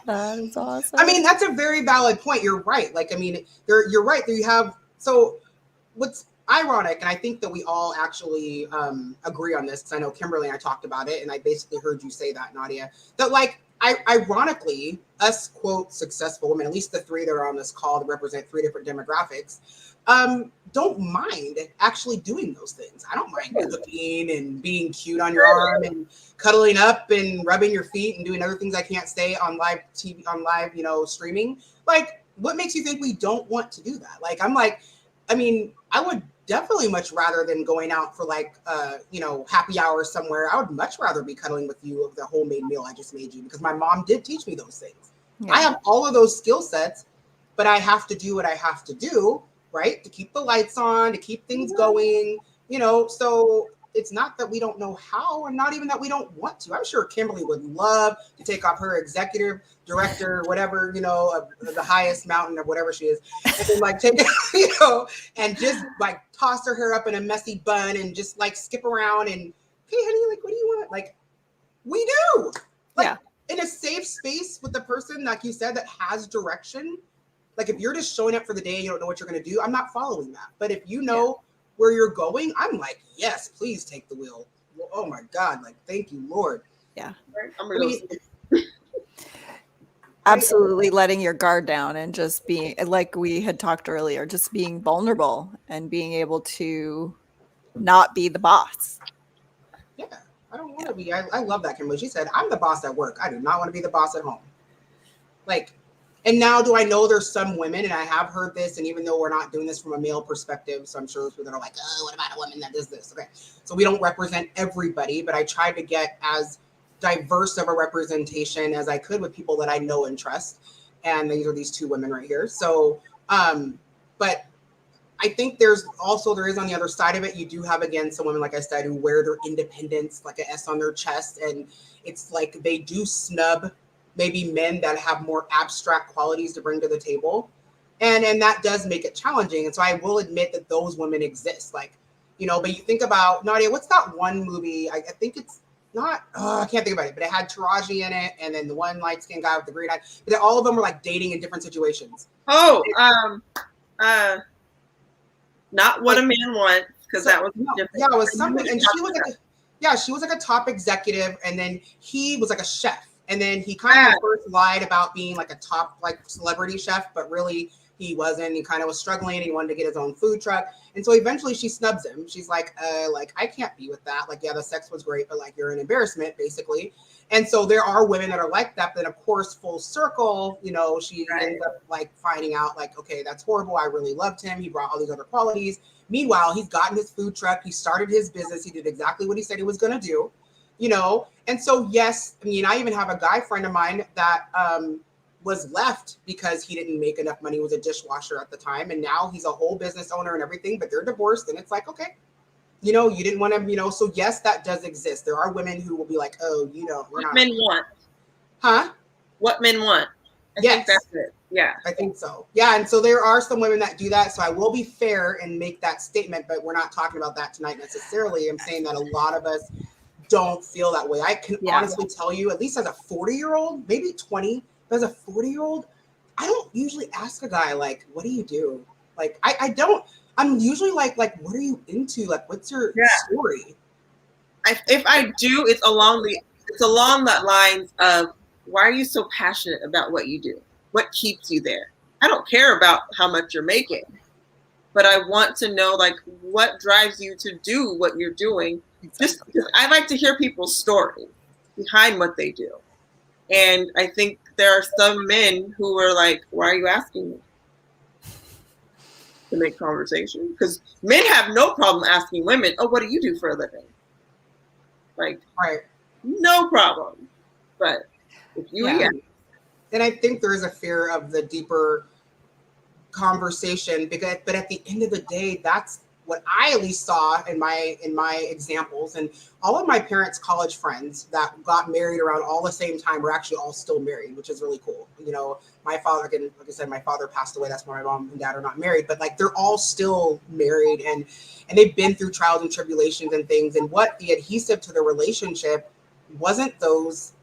That is awesome. I mean, that's a very valid point. You're right. Like, I mean, you're right. There you have. So what's ironic, and I think that we all actually agree on this, because I know Kimberly and I talked about it, and I basically heard you say that, Nadia, that like, ironically, us, quote, successful women, at least the three that are on this call that represent 3 different demographics, don't mind actually doing those things. I don't mind cooking and being cute on your arm and cuddling up and rubbing your feet and doing other things I can't say on live TV, on live, streaming. Like, what makes you think we don't want to do that? Like, I mean, I would definitely much rather than going out for like, happy hour somewhere. I would much rather be cuddling with you of the homemade meal I just made you, because my mom did teach me those things. Yeah. I have all of those skill sets, but I have to do what I have to do, right? To keep the lights on, to keep things going, so it's not that we don't know how, and not even that we don't want to. I'm sure Kimberly would love to take off her executive director, whatever, of the highest mountain or whatever she is, and then like take, and just like toss her hair up in a messy bun and just like skip around and, hey, honey, like, what do you want? Like, we do. Like, yeah. In a safe space with the person, like you said, that has direction. Like, if you're just showing up for the day and you don't know what you're going to do, I'm not following that. But if you know where you're going, I'm like, yes, please take the wheel. Oh my God. Like, thank you, Lord. Yeah. Absolutely letting your guard down and just being, like we had talked earlier, just being vulnerable and being able to not be the boss. Yeah. I don't want to be. I love that, Kimberly. She said, I'm the boss at work. I do not want to be the boss at home. Like, and now do I know there's some women, and I have heard this, and even though we're not doing this from a male perspective, so I'm sure there's people that are like, oh, what about a woman that does this? Okay. So we don't represent everybody, but I tried to get as diverse of a representation as I could with people that I know and trust. And these are these 2 women right here. So, but I think there is on the other side of it, you do have, again, some women, like I said, who wear their independence like an S on their chest. And it's like they do snub maybe men that have more abstract qualities to bring to the table. And that does make it challenging. And so I will admit that those women exist. Like, you know, but you think about, Nadia, what's that one movie? I think it's not, I can't think about it, but it had Taraji in it. And then the one light-skinned guy with the green eye. But all of them were like dating in different situations. Oh, not What a Man Wants, because that was different. Yeah, it was something. And she was like a top executive. And then he was like a chef. And then he kind of first lied about being like a top like celebrity chef, but really he wasn't. He kind of was struggling. He wanted to get his own food truck. And so eventually she snubs him. She's like I can't be with that. Like, yeah, the sex was great, but like you're an embarrassment, basically. And so there are women that are like that. But of course, full circle, you know, she ends up like finding out like, okay, that's horrible. I really loved him. He brought all these other qualities. Meanwhile, he's gotten his food truck. He started his business. He did exactly what he said he was going to do, you know? And so, yes, I mean, I even have a guy friend of mine that was left because he didn't make enough money. He was a dishwasher at the time. And now he's a whole business owner and everything, but they're divorced. And it's like, okay, you know, you didn't want to, you know, so yes, that does exist. There are women who will be like, oh, you know, we're not. What men want. Huh? What men want. I think that's it. Yeah. I think so. Yeah. And so there are some women that do that. So I will be fair and make that statement, but we're not talking about that tonight necessarily. I'm saying that a lot of us don't feel that way. I can honestly tell you, at least as a 40-year-old, maybe 20, but as a 40-year-old, I don't usually ask a guy, like, what do you do? Like, I don't. I'm usually like, what are you into? Like, what's your story? If I do, it's along the lines of, why are you so passionate about what you do? What keeps you there? I don't care about how much you're making, but I want to know, like, what drives you to do what you're doing. Just I like to hear people's story behind what they do. And I think there are some men who are like, why are you asking me to make conversation? Because men have no problem asking women, oh, what do you do for a living? Like, no problem. But if you, and I think there is a fear of the deeper conversation, because, but at the end of the day, that's what I at least saw in my examples. And all of my parents' college friends that got married around all the same time were actually all still married, which is really cool. You know, my father, again, like I said, my father passed away. That's why my mom and dad are not married, but like they're all still married, and they've been through trials and tribulations and things. And what the adhesive to the relationship wasn't those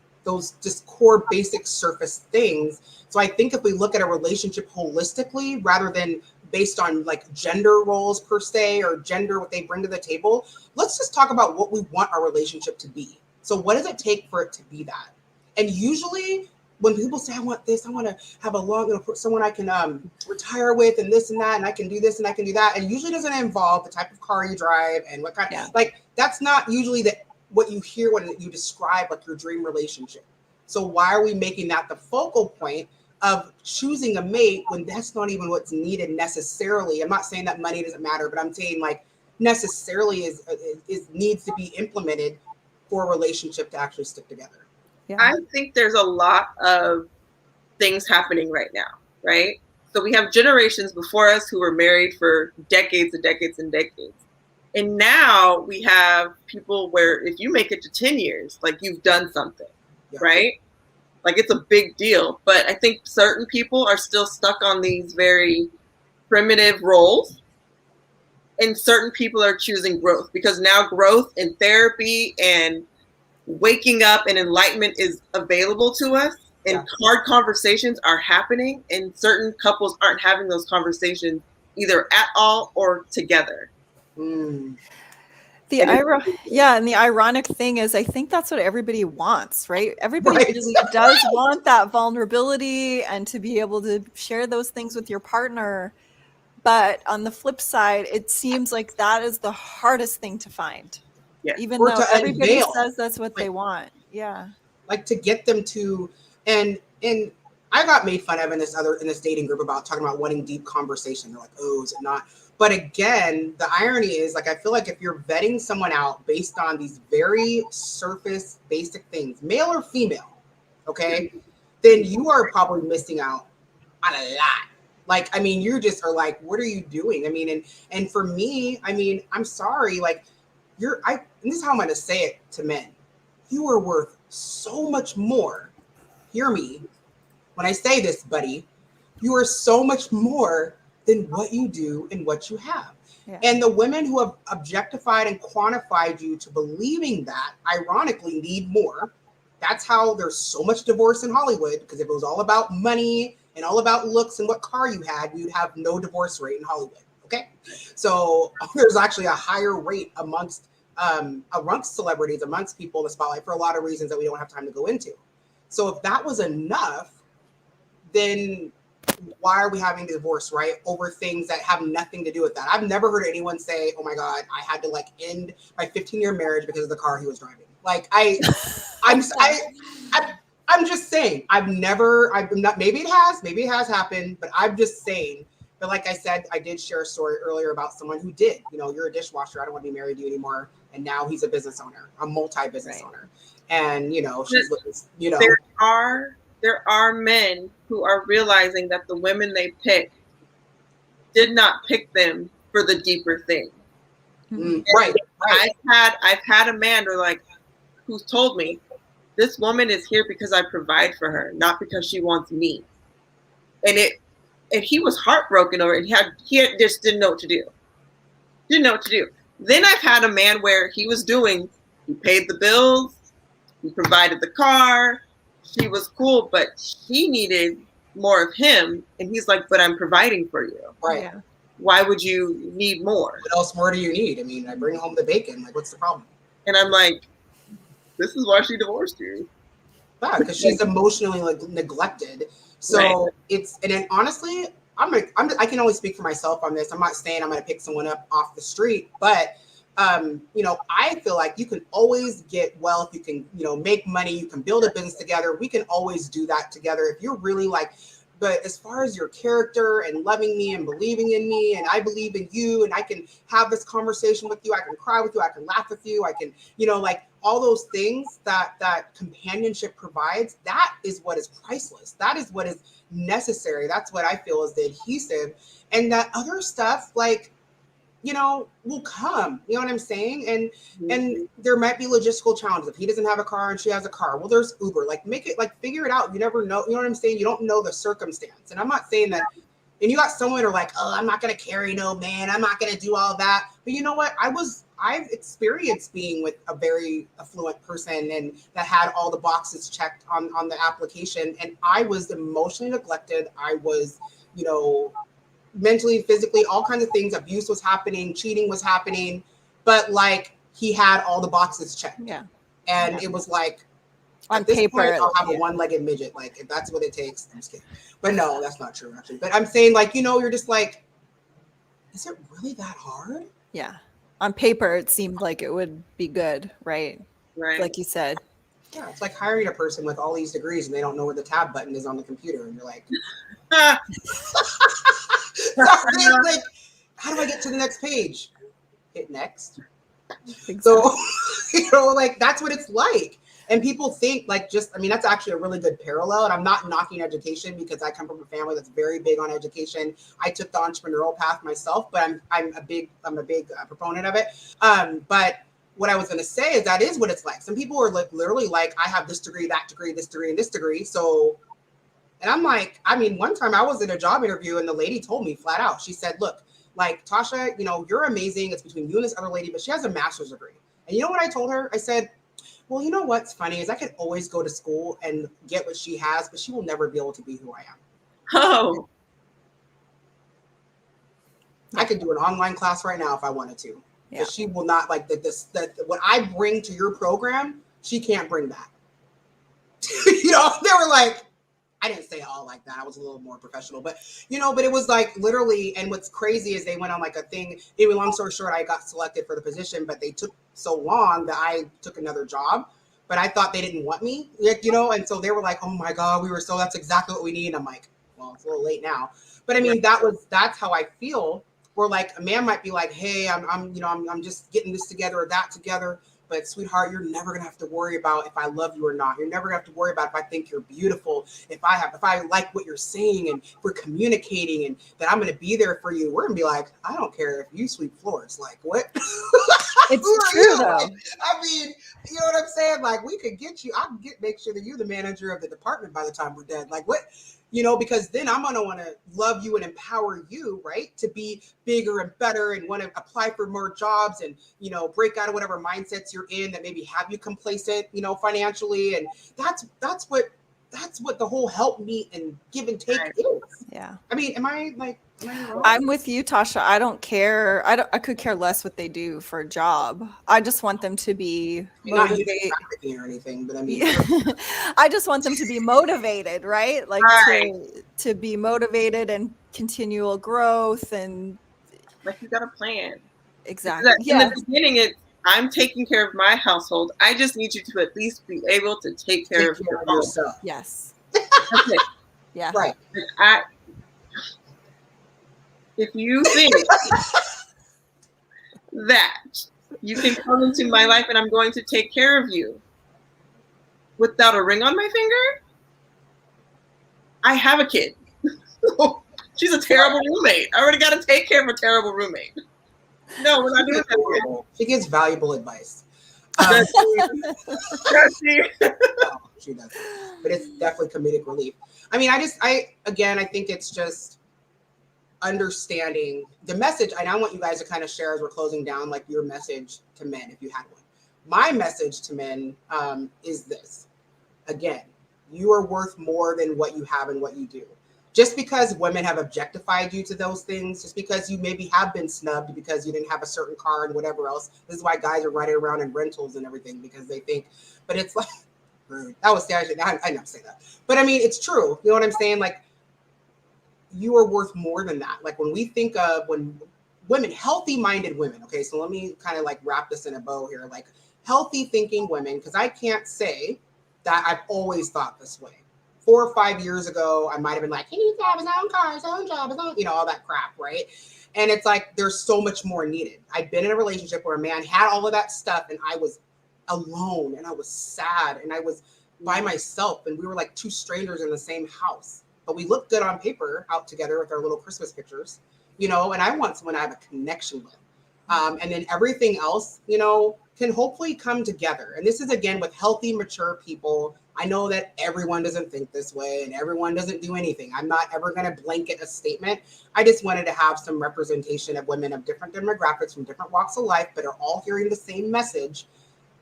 just core basic surface things. So I think if we look at a relationship holistically, rather than based on like gender roles per se, or gender, what they bring to the table, let's just talk about what we want our relationship to be. So what does it take for it to be that? And usually when people say, I want this, I want to have a long, you know, someone I can retire with, and this and that, and I can do this and I can do that. And usually doesn't involve the type of car you drive and what kind of, like, that's not usually what you hear when you describe like your dream relationship. So why are we making that the focal point of choosing a mate when that's not even what's needed necessarily? I'm not saying that money doesn't matter, but I'm saying like necessarily is needs to be implemented for a relationship to actually stick together. Yeah. I think there's a lot of things happening right now, right? So we have generations before us who were married for decades and decades and decades. And now we have people where if you make it to 10 years, like you've done something, right? Like it's a big deal. But I think certain people are still stuck on these very primitive roles. And certain people are choosing growth, because now growth and therapy and waking up and enlightenment is available to us. And hard conversations are happening. And certain couples aren't having those conversations either at all or together. Mm. And the ironic thing is, I think that's what everybody wants, right? Everybody really does want that vulnerability and to be able to share those things with your partner. But on the flip side, it seems like that is the hardest thing to find, even though everybody says that's what they want. Yeah, like to get them to, and I got made fun of in this dating group about talking about wanting deep conversation. They're like, oh, is it not? But again, the irony is, like, I feel like if you're vetting someone out based on these very surface, basic things, male or female, okay, then you are probably missing out on a lot. Like, I mean, you just are like, what are you doing? I mean, and for me, I mean, I'm sorry, like and this is how I'm going to say it to men. You are worth so much more. Hear me. When I say this, buddy, you are so much more than what you do and what you have. Yeah. And the women who have objectified and quantified you to believing that, ironically, need more. That's how there's so much divorce in Hollywood, because if it was all about money and all about looks and what car you had, you'd have no divorce rate in Hollywood. Okay. So there's actually a higher rate amongst celebrities, amongst people in the spotlight for a lot of reasons that we don't have time to go into. So if that was enough, then why are we having divorce, right? Over things that have nothing to do with that. I've never heard anyone say, oh my God, I had to like end my 15-year marriage because of the car he was driving. Like I'm just saying, maybe it has happened, but I'm just saying. But like I said, I did share a story earlier about someone who did, you're a dishwasher, I don't want to be married to you anymore. And now he's a business owner, a multi-business owner. And, there are men who are realizing that the women they pick did not pick them for the deeper thing. Right. I've had a man who's told me, this woman is here because I provide for her, not because she wants me. And he was heartbroken over it. He just didn't know what to do. Then I've had a man where he paid the bills, he provided the car, she was cool, but she needed more of him. And he's like, but I'm providing for you. Right. Yeah. Why would you need more? What else more do you need? I mean, I bring home the bacon. Like, what's the problem? And I'm like, this is why she divorced you. Yeah, because she's emotionally neglected. So and honestly, I can only speak for myself on this. I'm not saying I'm going to pick someone up off the street, but I feel like you can always get wealth. You can, make money. You can build a business together. We can always do that together if you're really but as far as your character and loving me and believing in me, and I believe in you, and I can have this conversation with you, I can cry with you, I can laugh with you, I can, all those things that companionship provides, that is what is priceless. That is what is necessary. That's what I feel is the adhesive. And that other stuff, will come, you know what I'm saying? And there might be logistical challenges. If he doesn't have a car and she has a car, well, there's Uber, make it, figure it out. You never know. You know what I'm saying? You don't know the circumstance. And I'm not saying that, and you got someone who are like, oh, I'm not going to carry no man. I'm not going to do all that. But you know what? I've experienced being with a very affluent person and that had all the boxes checked on the application. And I was emotionally neglected. I was, mentally, physically, all kinds of things. Abuse was happening, cheating was happening, but he had all the boxes checked. Yeah. And it was on paper, I'll have a one-legged midget. If that's what it takes. I'm just kidding. But no, that's not true actually. But I'm saying you're just is it really that hard? Yeah. On paper, it seemed like it would be good, right? Right. Like you said. Yeah, it's like hiring a person with all these degrees and they don't know where the tab button is on the computer, and you're like, how do I get to the next page? Hit next. Exactly. So, that's what it's like. And people think that's actually a really good parallel. And I'm not knocking education because I come from a family that's very big on education. I took the entrepreneurial path myself, but I'm a big proponent of it. But what I was going to say is that is what it's like. Some people are literally I have this degree, that degree, this degree, and this degree. So, and I'm one time I was in a job interview and the lady told me flat out, she said, look, Tasha, you're amazing. It's between you and this other lady, but she has a master's degree. And you know what I told her? I said, well, you know what's funny is I could always go to school and get what she has, but she will never be able to be who I am. Oh. I could do an online class right now if I wanted to. Yeah. But she will not what I bring to your program, she can't bring that. They were I didn't say it all like that. I was a little more professional, but but it was literally, and what's crazy is they went on a thing. Anyway, long story short, I got selected for the position, but they took so long that I took another job, but I thought they didn't want me, and so they were like, oh my God, that's exactly what we need. And I'm like, well, it's a little late now, but I mean, that's how I feel. Where a man might be like, hey, I'm just getting this together or that together. but sweetheart, you're never gonna have to worry about if I love you or not. You're never gonna have to worry about if I think you're beautiful, if I like what you're saying, and if we're communicating, and that I'm gonna be there for you. We're gonna be like, I don't care if you sweep floors. Like, what? It's true though. Like, I mean, you know what I'm saying? Like, we could get you. I can make sure that you're the manager of the department by the time we're dead. Like, what? You know, because then I'm gonna want to love you and empower you, right, to be bigger and better, and want to apply for more jobs, and, you know, break out of whatever mindsets you're in that maybe have you complacent, you know, financially. And that's what the whole help me and give and take is. Yeah. I mean, am I wrong? I'm with you, Tasha. I don't care. I could care less what they do for a job. I just want them to be motivated or anything, but I mean, I just want them to be motivated, right? Like to be motivated and continual growth, and like you got a plan. Exactly. In the beginning, I'm taking care of my household. I just need you to at least be able to take care of yourself. Yes. That's it. Yeah. Right. If you think that you can come into my life and I'm going to take care of you without a ring on my finger, I have a kid. She's a terrible roommate. I already got to take care of a terrible roommate. No, we're not doing that. She gives valuable advice. No, she doesn't. But it's definitely comedic relief. I mean, I think it's just understanding the message. And I want you guys to kind of share as we're closing down, like, your message to men, if you had one. My message to men is this. Again, you are worth more than what you have and what you do. Just because women have objectified you to those things, just because you maybe have been snubbed because you didn't have a certain car and whatever else. This is why guys are riding around in rentals and everything, because they think, but it's like, rude. That was actually, I never say that. But I mean, it's true. You know what I'm saying? Like, you are worth more than that. Like, when we think of when women, healthy-minded women, okay, so let me kind of like wrap this in a bow here, like healthy thinking women, because I can't say that I've always thought this way. 4 or 5 years ago, I might have been like, he needs to have his own car, his own job, his own, you know, all that crap, right? And it's like, there's so much more needed. I've been in a relationship where a man had all of that stuff and I was alone and I was sad and I was by myself and we were like two strangers in the same house. But we looked good on paper out together with our little Christmas pictures, you know, and I want someone I have a connection with. And then everything else, you know, can hopefully come together. And this is, again, with healthy, mature people. I know that everyone doesn't think this way and everyone doesn't do anything. I'm not ever going to blanket a statement. I just wanted to have some representation of women of different demographics from different walks of life, but are all hearing the same message.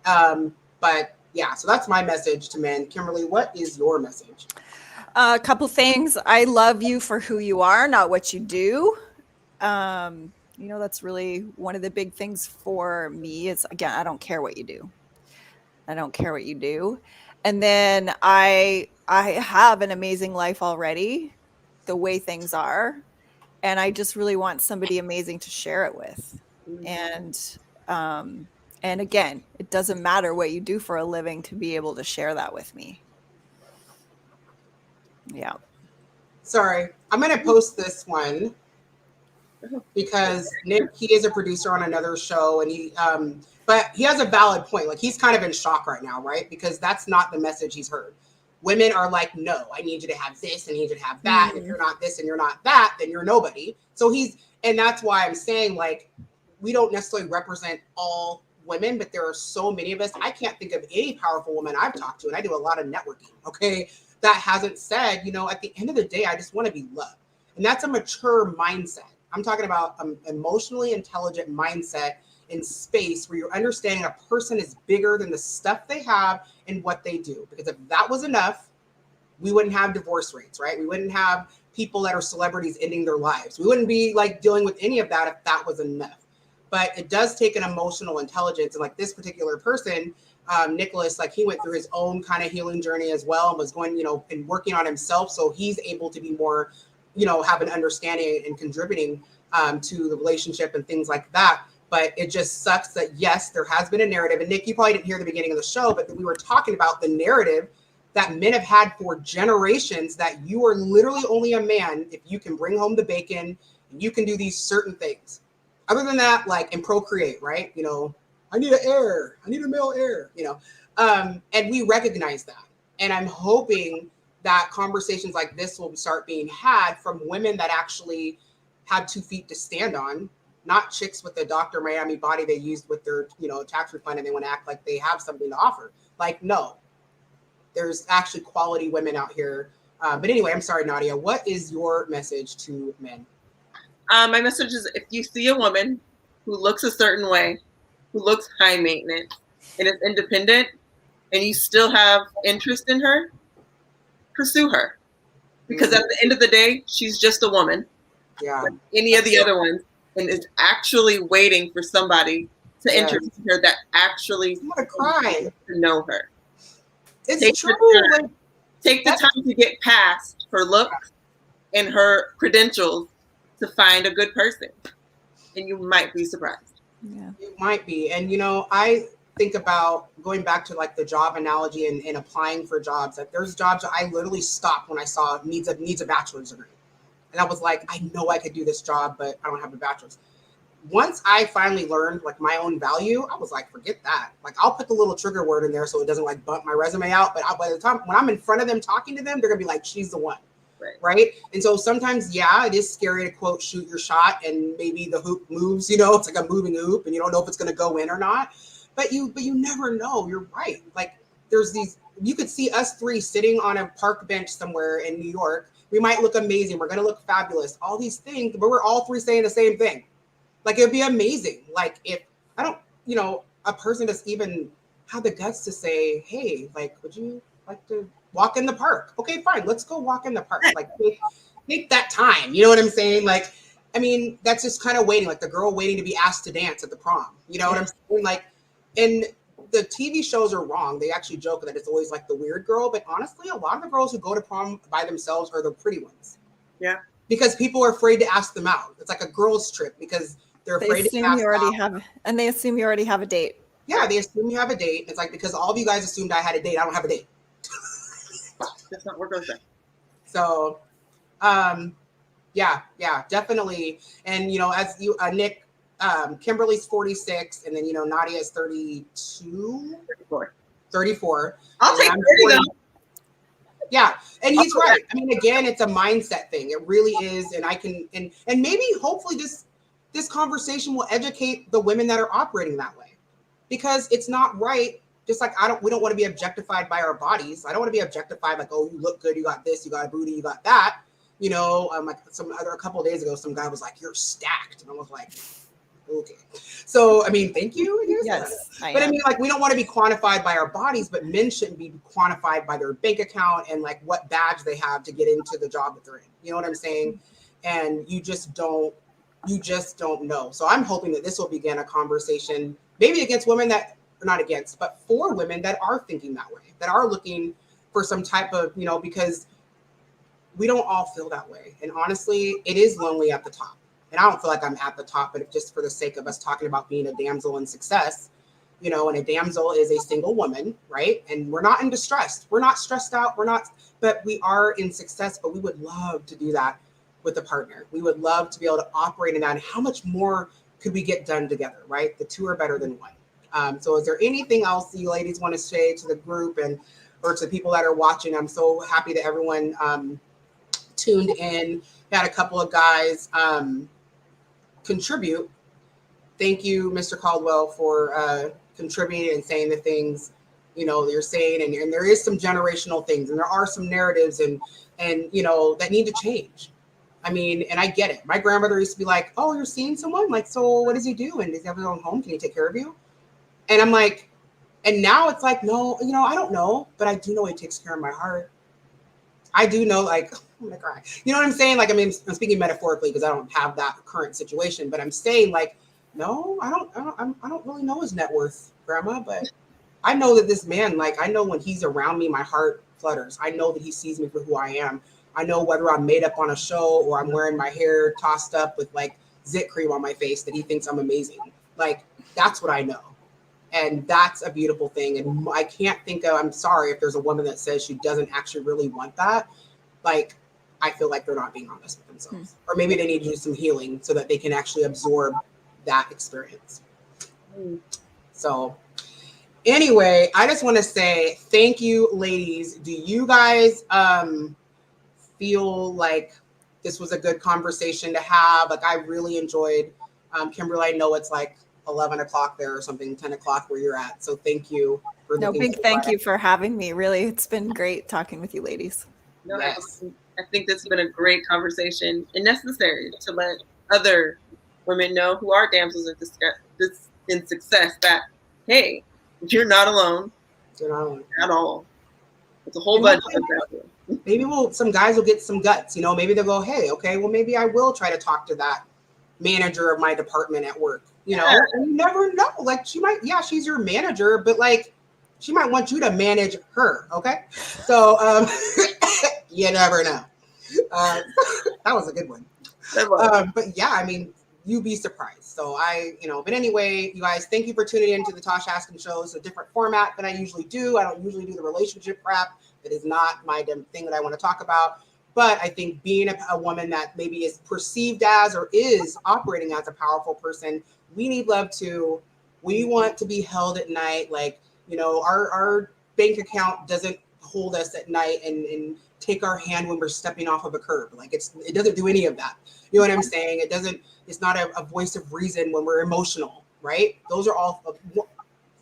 But yeah, so that's my message to men. Kimberly, what is your message? A couple things. I love you for who you are, not what you do. You know, that's really one of the big things for me is, again, I don't care what you do. I don't care what you do. And then I have an amazing life already, the way things are. And I just really want somebody amazing to share it with. And again, it doesn't matter what you do for a living to be able to share that with me. Yeah. Sorry, I'm going to post this one because Nick, he is a producer on another show, and he, but he has a valid point. Like, he's kind of in shock right now, right? Because that's not the message he's heard. Women are like, no, I need you to have this, and I need you to have that. And if you're not this and you're not that, then you're nobody. So and that's why I'm saying, like, we don't necessarily represent all women, but there are so many of us. I can't think of any powerful woman I've talked to, and I do a lot of networking, okay, that hasn't said, you know, at the end of the day, I just want to be loved. And that's a mature mindset. I'm talking about an emotionally intelligent mindset in space where you're understanding a person is bigger than the stuff they have and what they do. Because if that was enough, we wouldn't have divorce rates, right? We wouldn't have people that are celebrities ending their lives. We wouldn't be like dealing with any of that if that was enough. But it does take an emotional intelligence. And like this particular person, Nicholas, like he went through his own kind of healing journey as well and was going, you know, and working on himself. So he's able to be more, you know, have an understanding and contributing to the relationship and things like that. But it just sucks that, yes, there has been a narrative. And Nick, you probably didn't hear the beginning of the show, but we were talking about the narrative that men have had for generations, that you are literally only a man if you can bring home the bacon and you can do these certain things. Other than that, like, and procreate, right? You know, I need an heir. I need a male heir, you know? And we recognize that. And I'm hoping that conversations like this will start being had from women that actually have 2 feet to stand on, not chicks with the Dr. Miami body they used with their, you know, tax refund and they want to act like they have something to offer. Like, no, there's actually quality women out here. But anyway, I'm sorry, Nadia, what is your message to men? My message is, if you see a woman who looks a certain way, who looks high maintenance and is independent, and you still have interest in her, pursue her. Because at the end of the day, she's just a woman. Yeah. Like any of the other ones, and is actually waiting for somebody to introduce her that actually I'm gonna cry. To know her. It's true. Take the time to get past her looks and her credentials to find a good person. And you might be surprised. Yeah. You might be. And, you know, I think about going back to like the job analogy and applying for jobs. Like there's jobs that I literally stopped when I saw needs a bachelor's degree. And I was like, I know I could do this job, but I don't have a bachelor's. Once I finally learned like my own value, I was like, forget that. Like I'll put the little trigger word in there so it doesn't like bump my resume out. But by the time when I'm in front of them talking to them, they're gonna be like, she's the one. Right. And so sometimes, yeah, it is scary to quote, shoot your shot and maybe the hoop moves, you know, it's like a moving hoop and you don't know if it's going to go in or not. But you never know. You're right. Like there's these, you could see us 3 sitting on a park bench somewhere in New York. We might look amazing. We're going to look fabulous. All these things, but we're all 3 saying the same thing. Like it'd be amazing. Like if I don't, you know, a person that's even have the guts to say, hey, like, would you like to walk in the park? Okay, fine. Let's go walk in the park. Like take that time. You know what I'm saying? Like, I mean, that's just kind of waiting, like the girl waiting to be asked to dance at the prom. You know what I'm saying? Like, and the TV shows are wrong. They actually joke that it's always like the weird girl, but honestly, a lot of the girls who go to prom by themselves are the pretty ones. Yeah. Because people are afraid to ask them out. It's like a girls' trip because they're afraid to ask you already out. And they assume you already have a date. Yeah, they assume you have a date. It's like, because all of you guys assumed I had a date. I don't have a date. That's not work like that. So, yeah, definitely. And, you know, as you, Nick, Kimberly's 46, and then, you know, Nadia is 32? 34. I'll take 30 though. Yeah, and he's right. I mean, again, it's a mindset thing. It really is. And I can, and maybe hopefully this conversation will educate the women that are operating that way, because it's not right. Just like we don't want to be objectified by our bodies. I don't want to be objectified like, oh, you look good, you got this, you got a booty, you got that. You know, like a couple of days ago, some guy was like, you're stacked. And I was like, okay. So, I mean, thank you. I guess. Yes. But I mean, like, we don't want to be quantified by our bodies, but men shouldn't be quantified by their bank account and like what badge they have to get into the job that they're in. You know what I'm saying? And you just don't know. So I'm hoping that this will begin a conversation, maybe against women that, not against, but for women that are thinking that way, that are looking for some type of, you know, because we don't all feel that way. And honestly, it is lonely at the top. And I don't feel like I'm at the top, but just for the sake of us talking about being a damsel in success, you know, and a damsel is a single woman, right? And we're not in distress. We're not stressed out. But we are in success, but we would love to do that with a partner. We would love to be able to operate in that. And how much more could we get done together, right? The 2 are better than 1. So is there anything else you ladies want to say to the group or to people that are watching? I'm so happy that everyone tuned in. We had a couple of guys contribute. Thank you, Mr. Caldwell, for contributing and saying the things, you know, you're saying. And there is some generational things, and there are some narratives and you know, that need to change. I mean, and I get it. My grandmother used to be like, oh, you're seeing someone? Like, so what does he do? And does he have his own home? Can he take care of you? And I'm like, and now it's like, no, you know, I don't know, but I do know he takes care of my heart. I do know, like, I'm gonna cry. You know what I'm saying? Like, I mean, I'm speaking metaphorically because I don't have that current situation, but I'm saying, like, no, I don't really know his net worth, Grandma, but I know that this man, like, I know when he's around me, my heart flutters. I know that he sees me for who I am. I know whether I'm made up on a show or I'm wearing my hair tossed up with like zit cream on my face, that he thinks I'm amazing. Like, that's what I know. And that's a beautiful thing. And I can't think of, I'm sorry if there's a woman that says she doesn't actually really want that. Like, I feel like they're not being honest with themselves. Or maybe they need to do some healing so that they can actually absorb that experience. So anyway, I just want to say thank you, ladies. Do you guys feel like this was a good conversation to have? Like, I really enjoyed Kimberly. I know it's like 11 o'clock there or something, 10 o'clock where you're at. So thank you for No, looking big so thank bright. you for having me. Really, it's been great talking with you ladies. No, Yes. I think this has been a great conversation and necessary to let other women know who are damsels in success that, hey, you're not alone You know, at all. It's a whole and bunch hopefully, of them. maybe some guys will get some guts. You know, maybe they'll go, hey, okay, well, maybe I will try to talk to that manager of my department at work. You know, and you never know. Like, she might, yeah, she's your manager, but like, she might want you to manage her. Okay, so you never know. That was a good one. But yeah, I mean, you'd be surprised. So but anyway, you guys, thank you for tuning in to the Tasha Haskins Show. It's a different format than I usually do. I don't usually do the relationship crap. That is not my thing that I want to talk about. But I think being a woman that maybe is perceived as or is operating as a powerful person, we need love too. We want to be held at night. Like, our bank account doesn't hold us at night and take our hand when we're stepping off of a curb. Like, it doesn't do any of that. You know what I'm saying? It's not a voice of reason when we're emotional, right? Those are all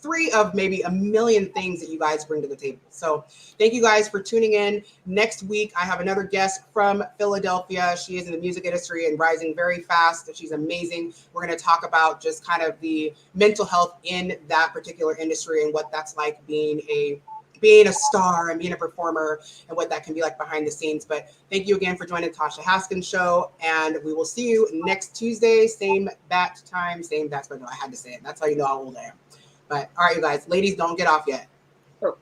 three of maybe a million things that you guys bring to the table. So thank you guys for tuning in. Next week, I have another guest from Philadelphia. She is in the music industry and rising very fast. She's amazing. We're going to talk about just kind of the mental health in that particular industry and what that's like being a star and being a performer and what that can be like behind the scenes. But thank you again for joining the Tasha Haskins Show. And we will see you next Tuesday, same bat time, same bat. But no, I had to say it. That's how you know how old I am. But all right, you guys, ladies, don't get off yet. Oh.